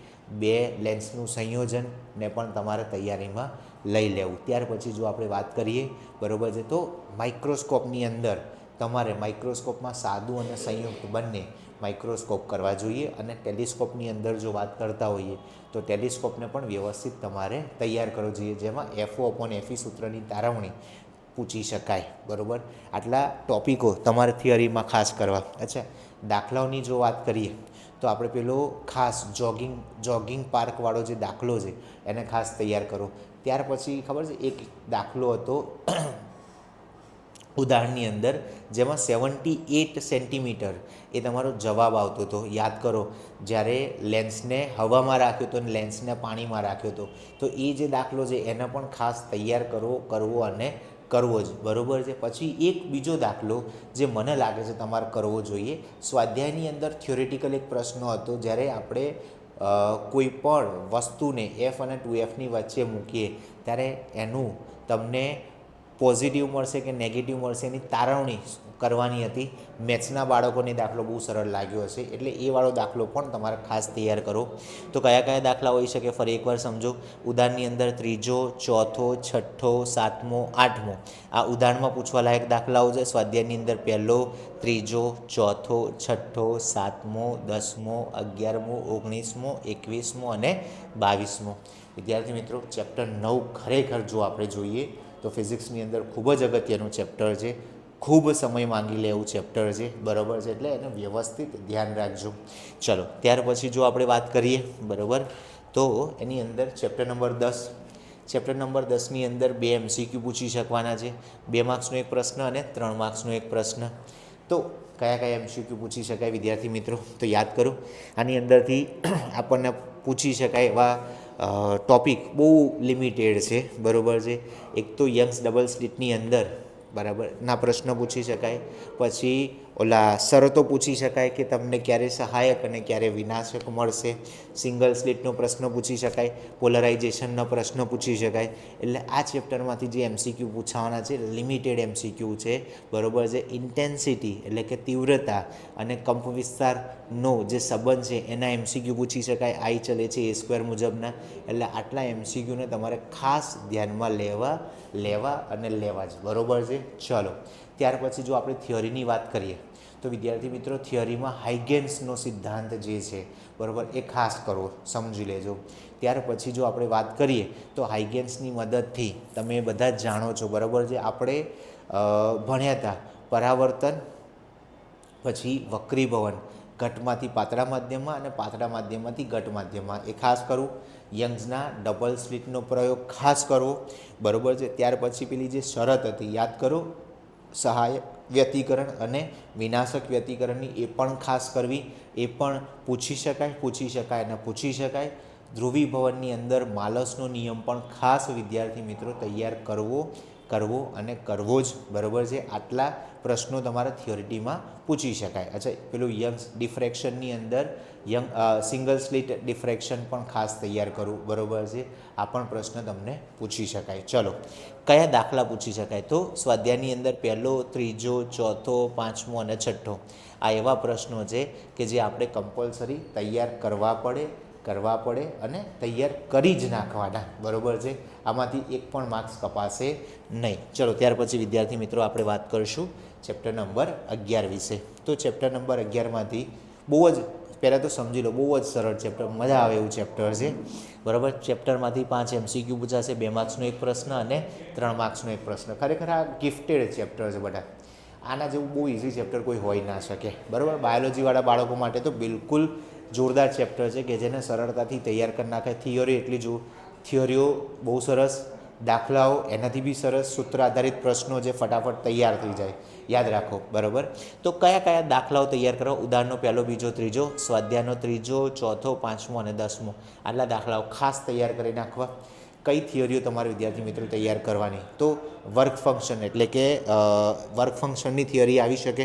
2 લેન્સનું સંયોજનને પણ તમારે તૈયારીમાં લઈ લેવું. ત્યાર પછી જો આપણે વાત કરીએ બરાબર છે, તો માઇક્રોસ્કોપની અંદર તમારે માઇક્રોસ્કોપમાં સાદું અને સંયુક્ત બંને માઇક્રોસ્કોપ કરવા જોઈએ, અને ટેલિસ્કોપની અંદર જો વાત કરતા હોઈએ તો ટેલિસ્કોપને પણ વ્યવસ્થિત તમારે તૈયાર કરવો જોઈએ, જેમાં FO/FE સૂત્રની તારવણી પૂછી શકાય બરાબર. આટલા ટોપિકો તમારે થિયરીમાં ખાસ કરવા. અચ્છા, દાખલાઓની જો વાત કરીએ તો આપણે પેલો ખાસ જોગિંગ પાર્કવાળો જે દાખલો છે એને ખાસ તૈયાર કરો. ત્યાર પછી ખબર છે એક દાખલો હતો ઉદાહરણની અંદર, જેમાં 78 સેન્ટીમીટર એ તમારો જવાબ આવતો હતો. યાદ કરો, જ્યારે લેન્સને હવામાં રાખ્યો હતો અને લેન્સને પાણીમાં રાખ્યો હતો. તો એ જે દાખલો છે એને પણ ખાસ તૈયાર કરવો જ બરાબર છે. પછી એક બીજો દાખલો જે મને લાગે છે તમારે કરવો જોઈએ, સ્વાધ્યાયની અંદર થિયોરિટિકલ એક પ્રશ્ન હતો, જ્યારે આપણે કોઈ પણ વસ્તુને F અને 2Fની વચ્ચે મૂકીએ ત્યારે એનું તમને પોઝિટિવ મળશે કે નેગેટિવ મળશે એની તારવણી કરવાની હતી. મેથ્સના બાળકોને દાખલો બહુ સરળ લાગ્યો હશે, એટલે એ વાળો દાખલો પણ તમારે ખાસ તૈયાર કરો. તો કયા દાખલા હોઈ શકે ફરી એકવાર સમજો. ઉદાહરણની અંદર 3જો, 4થો, 6થો, 7મો, 8મો આ ઉદાહરણમાં પૂછવા લાયક દાખલાઓ છે. સ્વાધ્યાયની અંદર 1લો, 3જો, 4થો, 6થો, 7મો, 10મો, 11મો, 19મો, 21મો અને 22મો. વિદ્યાર્થી મિત્રો, ચેપ્ટર 9 ખરેખર જો આપણે જોઈએ તો ફિઝિક્સની અંદર ખૂબ જ અગત્યનું ચેપ્ટર છે, ખૂબ સમય માંગી લે એવું ચેપ્ટર છે બરાબર છે, એટલે એને વ્યવસ્થિત ધ્યાન રાખજો. ચલો, ત્યાર પછી જો આપણે વાત કરીએ બરાબર, તો એની અંદર ચેપ્ટર નંબર 10ની અંદર 2 MCQ પૂછી શકવાના છે, 2 માર્ક્સનો એક પ્રશ્ન અને 3 માર્ક્સનો એક પ્રશ્ન. તો કયા MCQ પૂછી શકાય વિદ્યાર્થી મિત્રો, તો યાદ કરો. આની અંદરથી આપણને પૂછી શકાય એવા ટોપિક બહુ લિમિટેડ છે બરાબર છે. એક તો યંગ્સ ડબલ સ્લિટની અંદર બરાબરના પ્રશ્ન પૂછી શકાય, પછી શરતો પૂછી શકાય કે તમને ક્યારે સહાયક અને ક્યારે વિનાશક મળશે, સિંગલ સ્લિટનો પ્રશ્ન પૂછી શકાય, પોલરાઇઝેશનનો પ્રશ્ન પૂછી શકાય. એટલે આ ચેપ્ટરમાંથી જે MCQ પૂછાવાના છે લિમિટેડ MCQ છે બરાબર છે. ઇન્ટેન્સિટી એટલે કે તીવ્રતા અને કંપ વિસ્તારનો જે સંબંધ છે એના MCQ પૂછી શકાય, I ચલે છે A² મુજબના. એટલે આટલા MCQને તમારે ખાસ ધ્યાનમાં લેવા જ બરાબર છે. ચલો, ત્યાર પછી જો આપણે થિયરીની વાત કરીએ તો વિદ્યાર્થી મિત્રો, થિયરીમાં હાઇગેન્સનો સિદ્ધાંત જે છે બરાબર એ ખાસ કરવો, સમજી લેજો. ત્યાર પછી જો આપણે વાત કરીએ તો હાઇગેન્સની મદદથી તમે બધા જ જાણો છો બરાબર છે, આપણે ભણ્યા હતા પરાવર્તન, પછી વક્રીભવન, ઘટમાંથી પાતળા માધ્યમમાં અને પાતળા માધ્યમમાંથી ઘટ માધ્યમમાં, એ ખાસ કરવું. યંગ્સના ડબલ સ્લિટનો પ્રયોગ ખાસ કરવો બરાબર છે. ત્યાર પછી પેલી જે શરત હતી યાદ કરો, સહાયક વ્યતિકરણ અને વિનાશક વ્યતિકરણની, એ પણ ખાસ કરવી. એ પણ પૂછી શકાય. ધ્રુવીભવનની અંદર માલસનો નિયમ પણ ખાસ વિદ્યાર્થી મિત્રો તૈયાર કરવો જ બરાબર છે. આટલા પ્રશ્નો તમારા થિયોરિટીમાં પૂછી શકાય. અચ્છા, પેલું યંગ્સ ડિફ્રેક્શનની અંદર સિંગલ સ્લિટ ડિફ્રેક્શન પણ ખાસ તૈયાર કરવું બરાબર છે. આ પણ પ્રશ્ન તમને પૂછી શકાય. ચલો, કયા દાખલા પૂછી શકાય, તો સ્વાધ્યાયની અંદર 1લો, 3જો, 4થો, 5મો અને 6થો આ એવા પ્રશ્નો છે કે જે આપણે કમ્પલસરી તૈયાર કરવા પડે અને તૈયાર કરી જ નાખવાના બરાબર છે. આમાંથી એક પણ માર્ક્સ કપાશે નહીં. ચલો, ત્યાર પછી વિદ્યાર્થી મિત્રો આપણે વાત કરીશું ચેપ્ટર નંબર 11 વિશે. તો ચેપ્ટર નંબર 11માંથી બહુ જ પહેલાં તો સમજી લો, બહુ જ સરળ ચેપ્ટર, મજા આવે એવું ચેપ્ટર છે બરાબર. ચેપ્ટરમાંથી 5 MCQ પૂછાશે, 2 માર્ક્સનો એક પ્રશ્ન અને 3 માર્ક્સનો એક પ્રશ્ન. ખરેખર આ ગિફ્ટેડ ચેપ્ટર છે બધા. આના જેવું બહુ ઇઝી ચેપ્ટર કોઈ હોઈ ના શકે, બરાબર. બાયોલોજીવાળા બાળકો માટે તો બિલકુલ જોરદાર ચેપ્ટર છે કે જેને સરળતાથી તૈયાર કરી નાખે. થિયરી એટલી જો થિયરીઓ બહુ સરસ, દાખલાઓ એનાથી બી સરસ, સૂત્ર આધારિત પ્રશ્નો જે ફટાફટ તૈયાર થઈ જાય, યાદ રાખો, બરાબર. તો કયા કયા દાખલાઓ તૈયાર કરો? ઉદાહરણનો પહેલો, બીજો, ત્રીજો, સ્વાધ્યાયનો ત્રીજો, ચોથો, પાંચમો અને 10મો, આટલા દાખલાઓ ખાસ તૈયાર કરી નાખવા. કઈ થિયરીઓ તમારે વિદ્યાર્થી મિત્રો તૈયાર કરવાની? તો વર્ક ફંક્શન એટલે કે વર્ક ફંક્શનની થિયરી આવી શકે.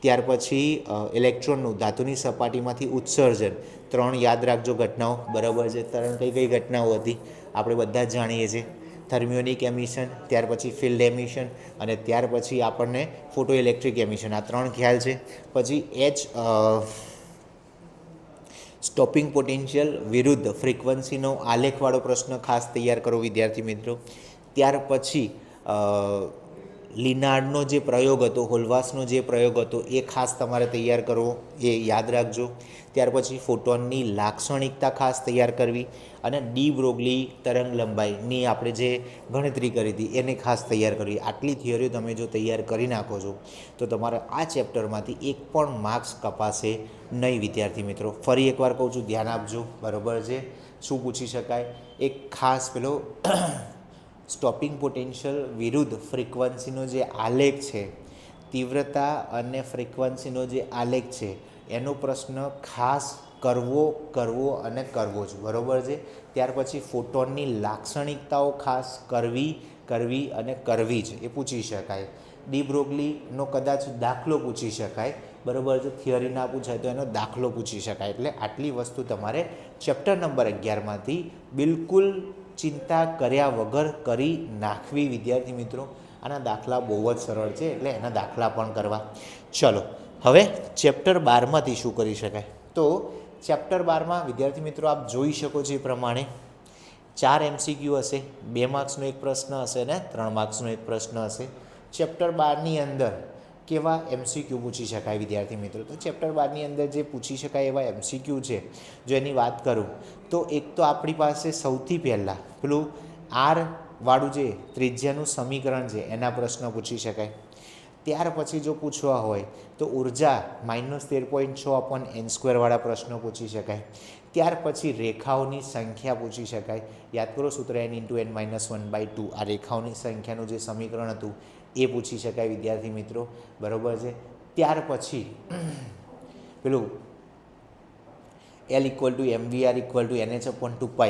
ત્યાર પછી ઇલેક્ટ્રોનનું ધાતુની સપાટીમાંથી ઉત્સર્જન, 3 યાદ રાખજો ઘટનાઓ, બરાબર છે. 3 કઈ કઈ ઘટનાઓ હતી આપણે બધા જ જાણીએ છીએ. થર્મિયોનિક એમિશન, ત્યાર પછી ફિલ્ડ એમિશન અને ત્યાર પછી આપણને ફોટો ઇલેક્ટ્રિક એમિશન, આ 3 ખ્યાલ છે. પછી સ્ટોપિંગ પોટેન્શિયલ વિરુદ્ધ ફ્રીક્વન્સીનો આલેખવાળો પ્રશ્ન ખાસ તૈયાર કરો વિદ્યાર્થી મિત્રો. ત્યાર પછી લિનાર્ડનો જે પ્રયોગ હતો, હોલ્વાસનો જે પ્રયોગ હતો એ ખાસ તમારે તૈયાર કરવો, એ યાદ રાખજો. ત્યાર પછી ફોટોનની લાક્ષણિકતા ખાસ તૈયાર કરવી અને ડી બ્રોગલી તરંગ લંબાઈની આપણે જે ગણતરી કરી હતી એને ખાસ તૈયાર કરવી. આટલી થિયરીઓ તમે જો તૈયાર કરી નાખો છો તો તમારે આ ચેપ્ટરમાંથી એક પણ માર્ક્સ કપાશે નહીં વિદ્યાર્થી મિત્રો. ફરી એકવાર કહું છું, ધ્યાન આપજો, બરાબર છે. શું પૂછી શકાય? એક ખાસ પેલો સ્ટોપિંગ પોટેન્શિયલ વિરુદ્ધ ફ્રીક્વન્સીનો જે આલેખ છે, તીવ્રતા અને ફ્રીક્વન્સીનો જે આલેખ છે એનો પ્રશ્ન ખાસ કરવો અને કરવો જ, બરાબર છે. ત્યાર પછી ફોટોનની લાક્ષણિકતાઓ ખાસ કરવી અને કરવી જ, એ પૂછી શકાય. ડી બ્રોગલીનો કદાચ દાખલો પૂછી શકાય, બરાબર છે. થિયરી ના પૂછાય તો એનો દાખલો પૂછી શકાય. એટલે આટલી વસ્તુ તમારે ચેપ્ટર નંબર 11માંથી બિલકુલ ચિંતા કર્યા વગર કરી નાખવી વિદ્યાર્થી મિત્રો. આના દાખલા બહુ જ સરળ છે એટલે એના દાખલા પણ કરવા. ચલો હવે ચેપ્ટર 12માંથી શું કરી શકાય? તો ચેપ્ટર 12માં વિદ્યાર્થી મિત્રો આપ જોઈ શકો છો એ પ્રમાણે 4 MCQ હશે, 2 માર્ક્સનો એક પ્રશ્ન હશે ને 3 માર્ક્સનો એક પ્રશ્ન હશે. ચેપ્ટર 12ની અંદર કેવા MCQ પૂછી શકાય વિદ્યાર્થી મિત્રો? તો ચેપ્ટર 12ની અંદર જે પૂછી શકાય એવા MCQ છે, જો એની વાત કરું તો એક તો આપણી પાસે સૌથી પહેલાં પેલું R વાળું જે ત્રિજ્યાનું સમીકરણ છે એના પ્રશ્ન પૂછી શકાય. ત્યાર પછી જો પૂછવા હોય તો ઉર્જા -13.6/n² વાળા પ્રશ્નો પૂછી શકાય. ત્યાર પછી રેખાઓની સંખ્યા પૂછી શકાય. યાદ કરો સૂત્ર n × n - 1/2, આ રેખાઓની સંખ્યાનું જે સમીકરણ હતું એ પૂછી શકાય વિદ્યાર્થી મિત્રો, બરાબર છે. ત્યાર પછી પેલું L = mvr = nh/2π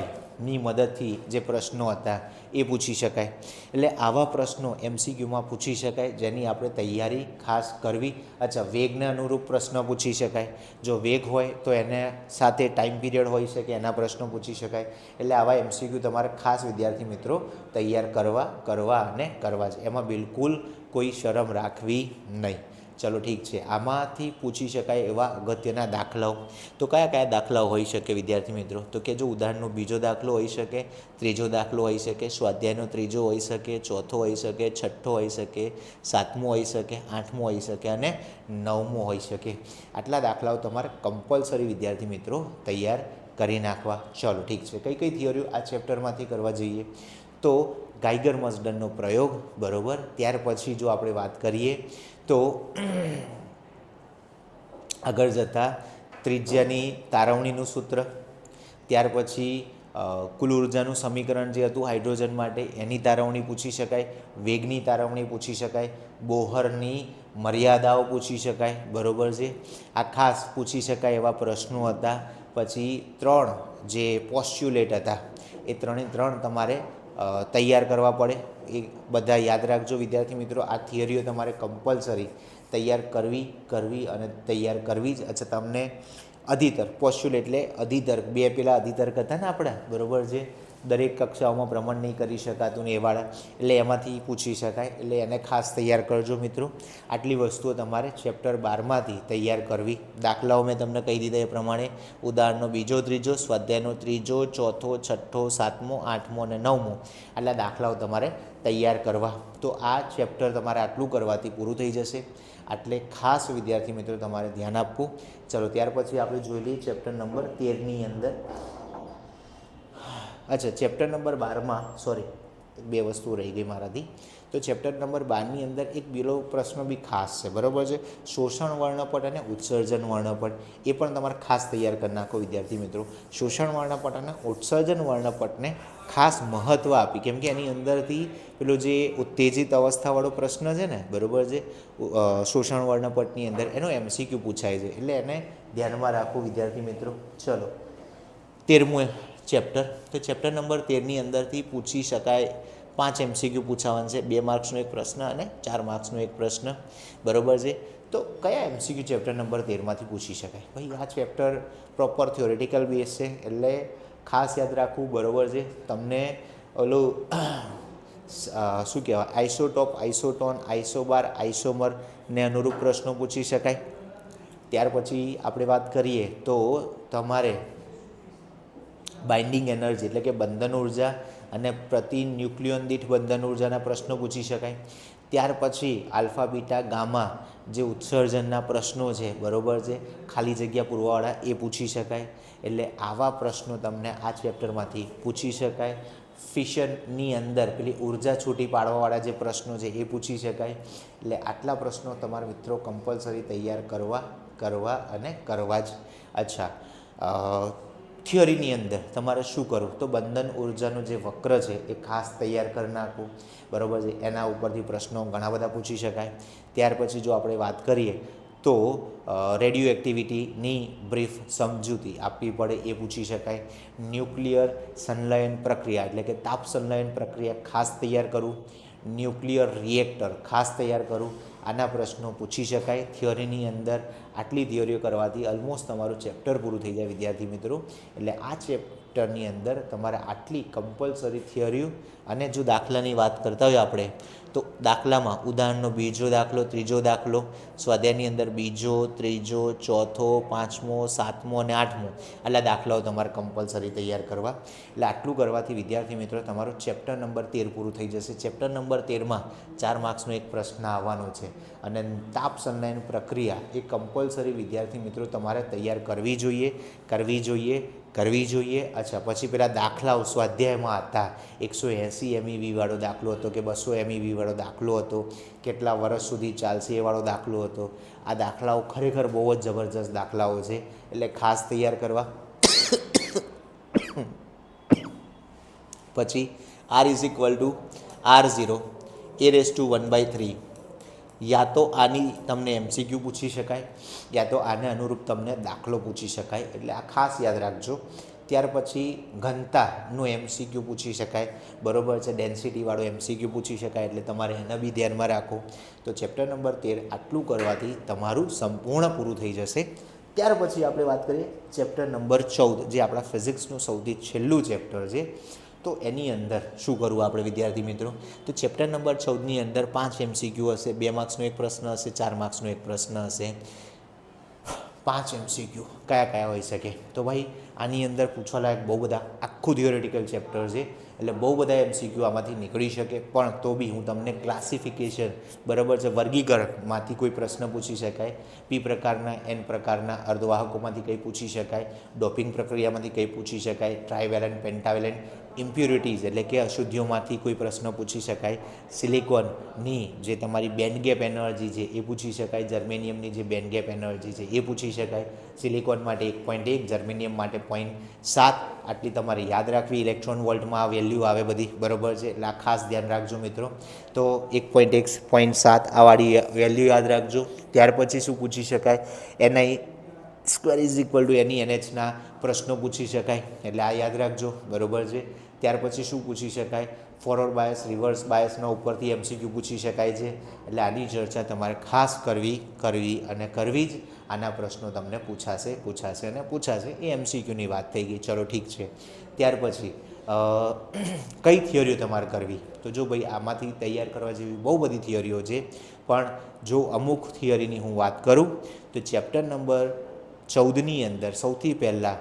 ની મદદથી જે પ્રશ્નો હતા એ પૂછી શકાય. એટલે આવા પ્રશ્નો MCQમાં પૂછી શકાય જેની આપણે તૈયારી ખાસ કરવી. અચ્છા, વેગને અનુરૂપ પ્રશ્ન પૂછી શકાય. જો વેગ હોય તો એને સાથે ટાઈમ પીરિયડ હોઈ શકે, એના પ્રશ્નો પૂછી શકાય. એટલે આવા MCQ તમારે ખાસ વિદ્યાર્થી મિત્રો તૈયાર કરવા અને કરવા જ, એમાં બિલકુલ કોઈ શરમ રાખવી નહીં. ચલો ઠીક છે. આમાંથી પૂછી શકાય એવા અગત્યના દાખલાઓ તો કયા કયા દાખલાઓ હોઈ શકે વિદ્યાર્થી મિત્રો? તો કે જો ઉદાહરણનો બીજો દાખલો હોઈ શકે, ત્રીજો દાખલો હોઈ શકે, સ્વાધ્યાયનો ત્રીજો હોઈ શકે, ચોથો હોઈ શકે, છઠ્ઠો હોઈ શકે, 7મો હોઈ શકે, 8મો હોઈ શકે અને 9મો હોઈ શકે. આટલા દાખલાઓ તમારે કમ્પલસરી વિદ્યાર્થી મિત્રો તૈયાર કરી નાખવા. ચલો ઠીક છે. કઈ કઈ થિયરીઓ આ ચેપ્ટરમાંથી કરવા જઈએ તો ગાઈગર મસડનનો પ્રયોગ, બરાબર. ત્યાર પછી જો આપણે વાત કરીએ તો આગળ જતાં ત્રિજ્યાની તારવણીનું સૂત્ર, ત્યાર પછી કુલ ઉર્જાનું સમીકરણ જે હતું હાઇડ્રોજન માટે એની તારવણી પૂછી શકાય, વેગની તારવણી પૂછી શકાય, બોહરની મર્યાદાઓ પૂછી શકાય, બરાબર છે. આ ખાસ પૂછી શકાય એવા પ્રશ્નો હતા. પછી 3 જે પોસ્ચ્યુલેટ હતા એ 3 તમારે તૈયાર કરવા પડે. એ બધા યાદ રાખજો વિદ્યાર્થી મિત્રો. આ થિયરીઓ તમારે કમ્પલસરી તૈયાર કરવી અને તૈયાર કરવી જ. અચ્છા, તમને અધિતર્ક, પોસ્ચ્યુલેટ એટલે અધિતર્ક, 2 પેલા અધિતર્ક હતા ને આપણા, બરાબર છે. દરેક કક્ષાઓમાં ભ્રમણ નહીં કરી શકાતું ને એવાળા, એટલે એમાંથી પૂછી શકાય. એટલે એને ખાસ તૈયાર કરજો મિત્રો. આટલી વસ્તુઓ તમારે ચેપ્ટર 12માંથી તૈયાર કરવી. દાખલાઓ મેં તમને કહી દીધા એ પ્રમાણે ઉદાહરણનો બીજો, ત્રીજો, સ્વાધ્યાયનો ત્રીજો, ચોથો, છઠ્ઠો, 7મો, 8મો અને 9મો આટલા દાખલાઓ તમારે તૈયાર કરવા. તો આ ચેપ્ટર તમારે આટલું કરવાથી પૂરું થઈ જશે. એટલે ખાસ વિદ્યાર્થી મિત્રો તમારે ધ્યાન આપવું. ચલો ત્યાર પછી આપણે જોઈ લઈએ ચેપ્ટર નંબર 13ની અંદર. અચ્છા, ચેપ્ટર નંબર 12માં બે વસ્તુ રહી ગઈ મારાથી. તો ચેપ્ટર નંબર 12ની અંદર એક બીજો પ્રશ્ન બી ખાસ છે, બરાબર છે, શોષણ વર્ણપટ અને ઉત્સર્જન વર્ણપટ. એ પણ તમારે ખાસ તૈયાર કરી નાખો વિદ્યાર્થી મિત્રો. શોષણ વર્ણપટ અને ઉત્સર્જન વર્ણપટને ખાસ મહત્ત્વ આપી, કેમ કે એની અંદરથી પેલો જે ઉત્તેજિત અવસ્થાવાળો પ્રશ્ન છે ને, બરાબર છે, શોષણ વર્ણપટની અંદર એનો MCQ પૂછાય છે, એટલે એને ધ્યાનમાં રાખવું વિદ્યાર્થી મિત્રો. ચલો 13મું ચેપ્ટર. તો ચેપ્ટર નંબર 13ની અંદરથી પૂછી શકાય 5 MCQ પૂછાવાનું છે, 2 માર્ક્સનો એક પ્રશ્ન અને 4 માર્ક્સનો એક પ્રશ્ન, બરાબર છે. તો કયા MCQ ચેપ્ટર નંબર 13માંથી પૂછી શકાય? ભાઈ આ ચેપ્ટર પ્રોપર થિયોરિટિકલ બેઝ છે, એટલે ખાસ યાદ રાખવું, બરાબર છે. તમને ઓલું શું કહેવાય, આઇસોટોપ, આઇસોટોન, આઇસોબાર, આઇસોમરને અનુરૂપ પ્રશ્નો પૂછી શકાય. ત્યાર પછી આપણે વાત કરીએ તો તમારે બાઇન્ડિંગ એનર્જી એટલે કે બંધન ઉર્જા અને પ્રતિ ન્યુક્લિયોન દીઠ બંધન ઉર્જાના પ્રશ્નો પૂછી શકાય. ત્યાર પછી આલ્ફા બીટા ગામા જે ઉત્સર્જનના પ્રશ્નો છે, બરાબર છે, ખાલી જગ્યા પૂરવાવાળા, એ પૂછી શકાય. એટલે આવા પ્રશ્નો તમને આ ચેપ્ટરમાંથી પૂછી શકાય. ફિશનની અંદર પેલી ઉર્જા છૂટી પાડવાવાળા જે પ્રશ્નો છે એ પૂછી શકાય. એટલે આટલા પ્રશ્નો તમારા મિત્રો કમ્પલસરી તૈયાર કરવા અને કરવા જ. અચ્છા, થિયરીની અંદર તમારે શું કરવું? તો બંધન ઉર્જાનું જે વક્ર છે એ ખાસ તૈયાર કરી નાખવું, બરાબર છે. એના ઉપરથી પ્રશ્નો ઘણા બધા પૂછી શકાય. ત્યાર પછી જો આપણે વાત કરીએ તો રેડિયો એક્ટિવિટીની બ્રીફ સમજૂતી આપવી પડે, એ પૂછી શકાય. ન્યુક્લિયર સંલયન પ્રક્રિયા એટલે કે તાપ સંલયન પ્રક્રિયા ખાસ તૈયાર કરવું. ન્યુક્લિયર રિએક્ટર ખાસ તૈયાર કરવું. આના પ્રશ્નો પૂછી શકાય થિયરીની અંદર. આટલી થિયરીઓ કરવાથી ઓલમોસ્ટ તમારું ચેપ્ટર પૂરું થઈ જાય વિદ્યાર્થી મિત્રો. એટલે આ ચેપ્ટરની અંદર તમારે આટલી કમ્પલસરી થિયરીઓ, અને જો દાખલાની વાત કરતા હોય આપણે તો દાખલામાં ઉદાહરણનો બીજો દાખલો, ત્રીજો દાખલો, સ્વાધ્યાયની અંદર બીજો, ત્રીજો, ચોથો, પાંચમો, સાતમો અને આઠમો, આટલા દાખલાઓ તમારે કમ્પલસરી તૈયાર કરવા. એટલે આટલું કરવાથી વિદ્યાર્થી મિત્રો તમારું ચેપ્ટર નંબર 13 પૂરું થઈ જશે. ચેપ્ટર નંબર 13માં 4 માર્ક્સનો એક પ્રશ્ન આવવાનો છે, અને તાપ સંલયન પ્રક્રિયા એ કમ્પલસરી વિદ્યાર્થી મિત્રો તમારે તૈયાર કરવી જોઈએ. અચ્છા, પછી પેલા દાખલાઓ સ્વાધ્યાયમાં હતા, 180 MEV વાળો દાખલો હતો કે 200 MEV વાળો દાખલો હતો, કેટલા વર્ષ સુધી ચાલશે એ વાળો દાખલો હતો. આ દાખલાઓ ખરેખર બહુ જ જબરજસ્ત દાખલાઓ છે, એટલે ખાસ તૈયાર કરવા. પછી R=R0 a⁻⁴ યા તો આની તમને MCQ પૂછી શકાય, યા તો આને અનુરૂપ તમને દાખલો પૂછી શકાય, એટલે આ ખાસ યાદ રાખજો. ત્યાર પછી ઘનતાનું MCQ પૂછી શકાય, બરાબર છે, ડેન્સિટીવાળો MCQ પૂછી શકાય, એટલે તમારે એને બી ધ્યાનમાં રાખો. તો ચેપ્ટર નંબર 13 આટલું કરવાથી તમારું સંપૂર્ણ પૂરું થઈ જશે. ત્યાર પછી આપણે વાત કરીએ ચેપ્ટર નંબર 14, જે આપણા ફિઝિક્સનું સૌથી છેલ્લું ચેપ્ટર છે. તો એની અંદર શું કરવું આપણે વિદ્યાર્થી મિત્રો? તો ચેપ્ટર નંબર 14ની અંદર 5 MCQ હશે, 2 માર્ક્સનો એક પ્રશ્ન હશે, 4 માર્ક્સનો એક પ્રશ્ન હશે. 5 MCQ કયા હોઈ શકે? તો ભાઈ આની અંદર પૂછવાલાયક બહુ બધા, આખું થિયોરિટિકલ ચેપ્ટર છે, એટલે બહુ બધા MCQ આમાંથી નીકળી શકે. પણ તો બી હું તમને ક્લાસિફિકેશન, બરાબર છે, વર્ગીકરણમાંથી કોઈ પ્રશ્ન પૂછી શકાય, P પ્રકારના, N પ્રકારના અર્ધવાહકોમાંથી કંઈ પૂછી શકાય, ડોપિંગ પ્રક્રિયામાંથી કંઈ પૂછી શકાય, ટ્રાયવેલેન્ટ, પેન્ટાવેલેન્ટ ઇમ્પ્યુરિટીઝ એટલે કે અશુદ્ધિઓમાંથી કોઈ પ્રશ્ન પૂછી શકાય, સિલિકોનની જે તમારી બેન્ડ ગેપ એનર્જી છે એ પૂછી શકાય, જર્મેનિયમની જે બેન્ડ ગેપ એનર્જી છે એ પૂછી શકાય. સિલિકોન માટે 1.1, જર્મેનિયમ માટે 0.7, આટલી તમારે યાદ રાખવી. ઇલેક્ટ્રોન વોલ્ટમાં આ વેલ્યુ આવે બધી, બરાબર છે, એટલે આ ખાસ ધ્યાન રાખજો મિત્રો. તો 1.1, 0.7 આ વાળી વેલ્યુ યાદ રાખજો. ત્યાર પછી શું પૂછી શકાય? Ni²NENHના પ્રશ્નો પૂછી શકાય, એટલે આ યાદ રાખજો, બરાબર છે. ત્યાર પછી શું પૂછી શકાય? ફોરવર્ડ બાયસ, રિવર્સ બાયસના ઉપરથી MCQ પૂછી શકાય છે, એટલે આની ચર્ચા તમારે ખાસ કરવી જ. આના પ્રશ્નો તમને પૂછાશે. એ MCQની વાત થઈ ગઈ, ચલો ઠીક છે. ત્યાર પછી કઈ થિયરીઓ તમારે કરવી? તો જો ભાઈ આમાંથી તૈયાર કરવા જેવી બહુ બધી થિયરીઓ છે, પણ જો અમુક થિયરીની હું વાત કરું તો ચેપ્ટર નંબર 14ની અંદર સૌથી પહેલાં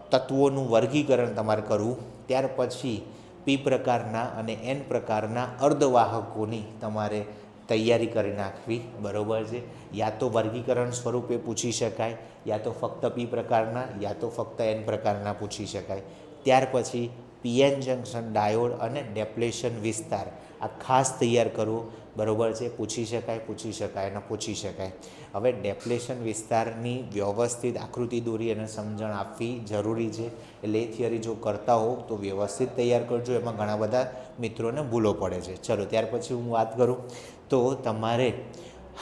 તત્વોનું વર્ગીકરણ તમારે કરવું. ત્યાર પછી P પ્રકારના અને N પ્રકારના અર્ધવાહકોની તમારે તૈયારી કરી નાખવી, બરાબર છે. યા તો વર્ગીકરણ સ્વરૂપે પૂછી શકાય, યા તો ફક્ત P પ્રકારના, યા તો ફક્ત N પ્રકારના પૂછી શકાય. ત્યાર પછી પીએન જંકશન ડાયોડ અને ડેપ્લેશન વિસ્તાર આ ખાસ તૈયાર કરવું, બરાબર છે. પૂછી શકાય અને પૂછી શકાય. હવે ડેપ્લેશન વિસ્તારની વ્યવસ્થિત આકૃતિ દોરી અને સમજણ આપવી જરૂરી છે. એટલે એ થિયરી જો કરતા હો તો વ્યવસ્થિત તૈયાર કરજો, એમાં ઘણા બધા મિત્રોને ભૂલો પડે છે. ચલો ત્યાર પછી હું વાત કરું તો તમારે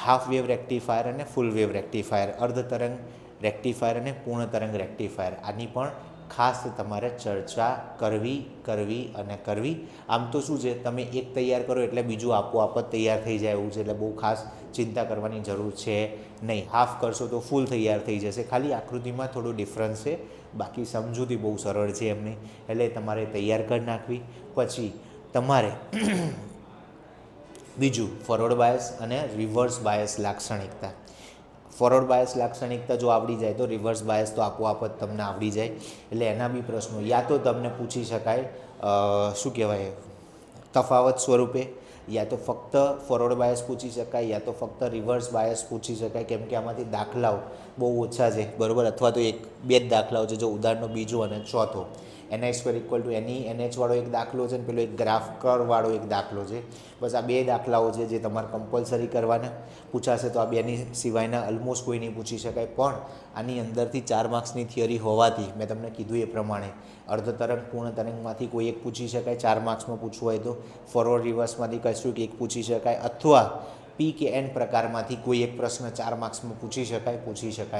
હાફ વેવ રેક્ટિફાયર અને ફૂલ વેવ રેક્ટિફાયર, અર્ધ તરંગ રેક્ટિફાયર અને પૂર્ણ તરંગ રેક્ટિફાયર, આની પણ ખાસ તમારે ચર્ચા કરવી. આમ તો શું છે, તમે એક તૈયાર કરો એટલે બીજું આપોઆપ જ તૈયાર થઈ જાય એવું છે, એટલે બહુ ખાસ ચિંતા કરવાની જરૂર છે નહીં. હાફ કરશો તો ફૂલ તૈયાર થઈ જશે, ખાલી આકૃતિમાં થોડું ડિફરન્સ છે, બાકી સમજૂતી બહુ સરળ છે એમની, એટલે તમારે તૈયાર કરી નાખવી. પછી તમારે બીજું ફોરવર્ડ બાયસ અને રિવર્સ બાયસ લાક્ષણિકતા. ફોરવર્ડ બાયસ લાક્ષણિકતા જો આવડી જાય તો રિવર્સ બાયસ તો આપોઆપ જ તમને આવડી જાય. એટલે એના બી પ્રશ્નો યા તો તમને પૂછી શકાય શું કહેવાય તફાવત સ્વરૂપે, યા તો ફક્ત ફોરવર્ડ બાયસ પૂછી શકાય, યા તો ફક્ત રિવર્સ બાયસ પૂછી શકાય, કેમ કે આમાંથી દાખલાઓ બહુ ઓછા છે, બરાબર. અથવા તો બે જ દાખલાઓ છે, જો ઉદાહરણનો બીજો અને ચોથો NI2 = NH વાળો એક દાખલો છે અને પેલો એક ગ્રાફ કર્વવાળો એક દાખલો છે. બસ આ બે દાખલાઓ છે જે તમારે કમ્પલસરી કરવાના. પૂછાશે તો આ બેની સિવાયના ઓલમોસ્ટ કોઈ નહીં પૂછી શકાય, પણ આની અંદરથી 4 માર્ક્સની થિયરી હોવાથી મેં તમને કીધું એ પ્રમાણે અર્ધ તરંગ પૂર્ણ તરંગમાંથી કોઈ એક પૂછી શકાય 4 માર્ક્સમાં પૂછવું હોય તો, ફોરવર્ડ રિવર્સમાંથી કશું એક પૂછી શકાય, અથવા P કે N પ્રકારમાંથી કોઈ એક પ્રશ્ન 4 માર્ક્સમાં પૂછી શકાય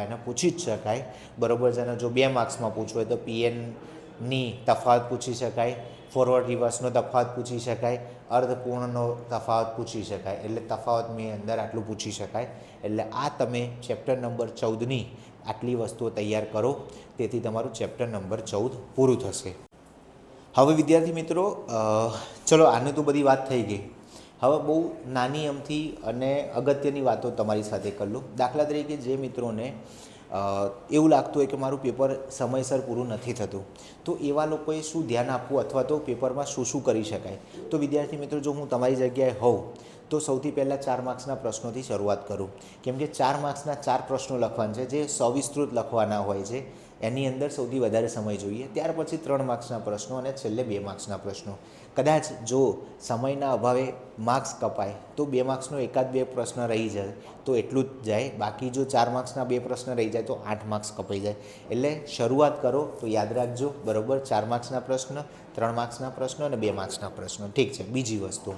અને પૂછી જ શકાય, બરાબર છે. અને જો 2 માર્ક્સમાં પૂછવું હોય તો PNની તફાવત પૂછી શકાય, ફોરવર્ડ રિવર્સનો તફાવત પૂછી શકાય, અર્ધપૂર્ણનો તફાવત પૂછી શકાય. એટલે તફાવતની અંદર આટલું પૂછી શકાય. એટલે આ તમે ચેપ્ટર નંબર 14ની આટલી વસ્તુઓ તૈયાર કરો, તેથી તમારું ચેપ્ટર નંબર 14 પૂરું થશે. હવે વિદ્યાર્થી મિત્રો, ચલો આની તો બધી વાત થઈ ગઈ. હવે બહુ નાની અમથી અને અગત્યની વાતો તમારી સાથે કરી લઉં. દાખલા તરીકે જે મિત્રોને એવું લાગતું હોય કે મારું પેપર સમયસર પૂરું નથી થતું, તો એવા લોકોએ શું ધ્યાન આપવું અથવા તો પેપરમાં શું કરી શકાય. તો વિદ્યાર્થી મિત્રો, જો હું તમારી જગ્યાએ હોઉં તો સૌથી પહેલાં 4 માર્ક્સના પ્રશ્નોથી શરૂઆત કરું, કેમ કે 4 માર્ક્સના 4 પ્રશ્નો લખવાના છે, જે સવિસ્તૃત લખવાના હોય છે. એની અંદર સૌથી વધારે સમય જોઈએ. ત્યાર પછી 3 માર્ક્સના પ્રશ્નો અને છેલ્લે 2 માર્ક્સના પ્રશ્નો. કદાચ જો સમયના અભાવે માર્ક્સ કપાય તો 2 માર્ક્સનો એકાદ 2 પ્રશ્ન રહી જાય તો એટલું જ જાય. બાકી જો 4 માર્ક્સના 2 પ્રશ્ન રહી જાય તો 8 માર્ક્સ કપાઈ જાય. એટલે શરૂઆત કરો તો યાદ રાખજો, બરાબર. 4 માર્ક્સના પ્રશ્ન, 3 માર્ક્સના પ્રશ્નો અને 2 માર્ક્સના પ્રશ્નો. ઠીક છે. બીજી વસ્તુ,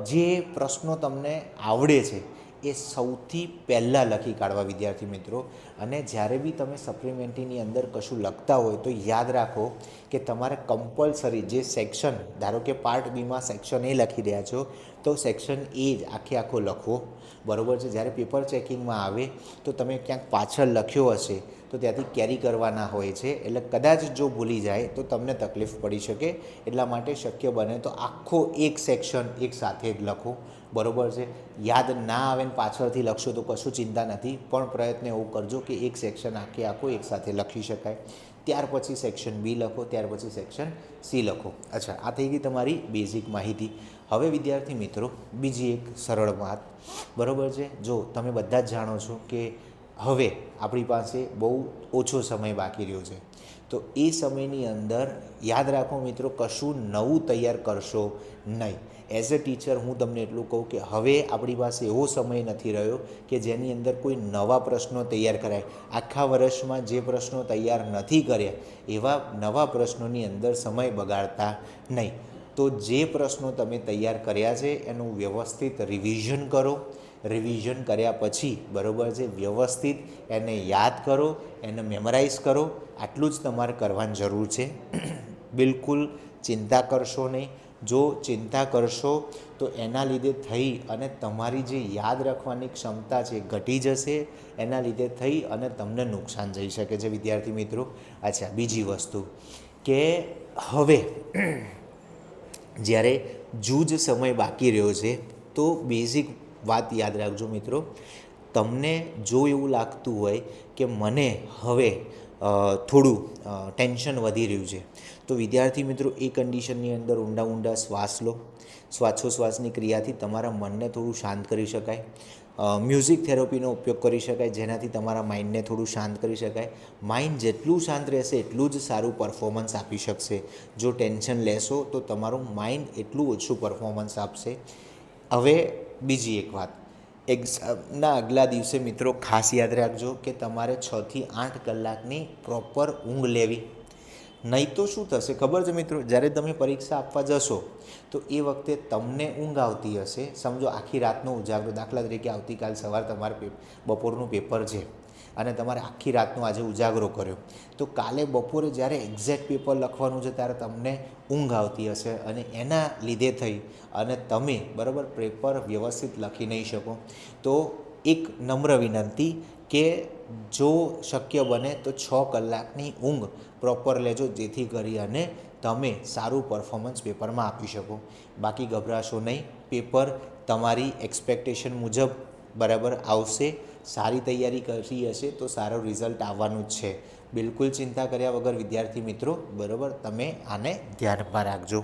જે પ્રશ્નો તમને આવડે છે એ સૌથી પહેલાં લખી કાઢવા વિદ્યાર્થી મિત્રો. અને જ્યારે બી તમે સપ્લિમેન્ટરીની અંદર કશું લખતા હોય તો યાદ રાખો કે તમારે કમ્પલસરી જે સેક્શન, ધારો કે પાર્ટ બીમાં સેક્શન એ લખી રહ્યા છો તો સેક્શન એ જ આખો લખવો, બરાબર છે. જ્યારે પેપર ચેકિંગમાં આવે તો તમે ક્યાંક પાછળ લખ્યો હશે તો ત્યાંથી કેરી કરવાના હોય છે, એટલે કદાચ જો ભૂલી જાય તો તમને તકલીફ પડી શકે. એટલા માટે શક્ય બને તો આખો એક સેક્શન એક સાથે જ લખો, બરાબર છે. યાદ ના આવે ને પાછળથી લખશો તો કશું ચિંતા નથી, પણ પ્રયત્ન એવું કરજો કે એક સેક્શન આખો એક સાથે લખી શકાય. ત્યાર પછી સેક્શન બી લખો, ત્યાર પછી સેક્શન સી લખો. અચ્છા, આ થઈ ગઈ તમારી બેઝિક માહિતી. હવે વિદ્યાર્થી મિત્રો, બીજી એક સરળ વાત, બરાબર છે. જો તમે બધા જ જાણો છો કે હવે આપણી પાસે બહુ ઓછો સમય બાકી રહ્યો છે, તો એ સમયની અંદર યાદ રાખો મિત્રો, કશું નવું તૈયાર કરશો નહીં. એઝ અ ટીચર હું તમને એટલું કહું કે હવે આપણી પાસે એવો સમય નથી રહ્યો કે જેની અંદર કોઈ નવા પ્રશ્નો તૈયાર કરાય. આખા વર્ષમાં જે પ્રશ્નો તૈયાર નથી કર્યા એવા નવા પ્રશ્નોની અંદર સમય બગાડતા નહીં. તો જે પ્રશ્નો તમે તૈયાર કર્યા છે એનું વ્યવસ્થિત રિવિઝન કરો. રિવિઝન કર્યા પછી, બરાબર છે, વ્યવસ્થિત એને યાદ કરો, એને મેમરાઇઝ કરો. આટલું જ તમારે કરવાની જરૂર છે. બિલકુલ ચિંતા કરશો નહીં. જો ચિંતા કરશો તો એના લીધે થઈ અને તમારી જે યાદ રાખવાની ક્ષમતા છે ઘટી જશે. એના લીધે થઈ અને તમને નુકસાન જઈ શકે છે વિદ્યાર્થી મિત્રો. અચ્છા, બીજી વસ્તુ કે હવે જ્યારે જૂજ સમય બાકી રહ્યો છે તો બેઝિક વાત યાદ રાખજો મિત્રો. તમને જો એવું લાગતું હોય કે મને હવે થોડું ટેન્શન વધી રહ્યું છે તો વિદ્યાર્થી મિત્રો એ કન્ડિશનની અંદર ઊંડા શ્વાસ લો. શ્વાસોશ્વાસની ક્રિયાથી તમારા મનને થોડું શાંત કરી શકાય. મ્યુઝિક થેરપીનો ઉપયોગ કરી શકાય, જેનાથી તમારા માઇન્ડને થોડું શાંત કરી શકાય. માઇન્ડ જેટલું શાંત રહેશે એટલું જ સારું પરફોર્મન્સ આપી શકશે. જો ટેન્શન લેશો તો તમારું માઇન્ડ એટલું ઓછું પરફોર્મન્સ આપશે. હવે બીજી એક વાત, એક્ઝામના આગલા દિવસે મિત્રો ખાસ યાદ રાખજો કે તમારે 6 થી 8 કલાકની પ્રોપર ઊંઘ લેવી. નહીં તો શું થશે ખબર છે મિત્રો, જ્યારે તમે પરીક્ષા આપવા જશો તો એ વખતે તમને ઊંઘ આવતી હશે. સમજો આખી રાતનો ઉજાગરો, દાખલા તરીકે આવતીકાલ સવાર તમારે બપોરનું પેપર છે અને તમારે આખી રાતનો આજે ઉજાગરો કર્યો, તો કાલે બપોરે જ્યારે એક્ઝેક્ટ પેપર લખવાનું છે ત્યારે તમને ઊંઘ આવતી હશે અને એના લીધે થઈ અને તમે બરાબર પેપર વ્યવસ્થિત લખી નહીં શકો. તો એક નમ્ર વિનંતી કે જો શક્ય બને તો 6 કલાકની ઊંઘ પ્રોપર લેજો, જેથી કરી અને તમે સારું પરફોર્મન્સ પેપરમાં આપી શકો. બાકી ગભરાશો નહીં, પેપર તમારી એક્સપેક્ટેશન મુજબ બરાબર આવશે. સારી તૈયારી કરી હશે તો સારું રિઝલ્ટ આવવાનું જ છે. બિલકુલ ચિંતા કર્યા વગર વિદ્યાર્થી મિત્રો બરાબર તમે આને ધ્યાનમાં રાખજો.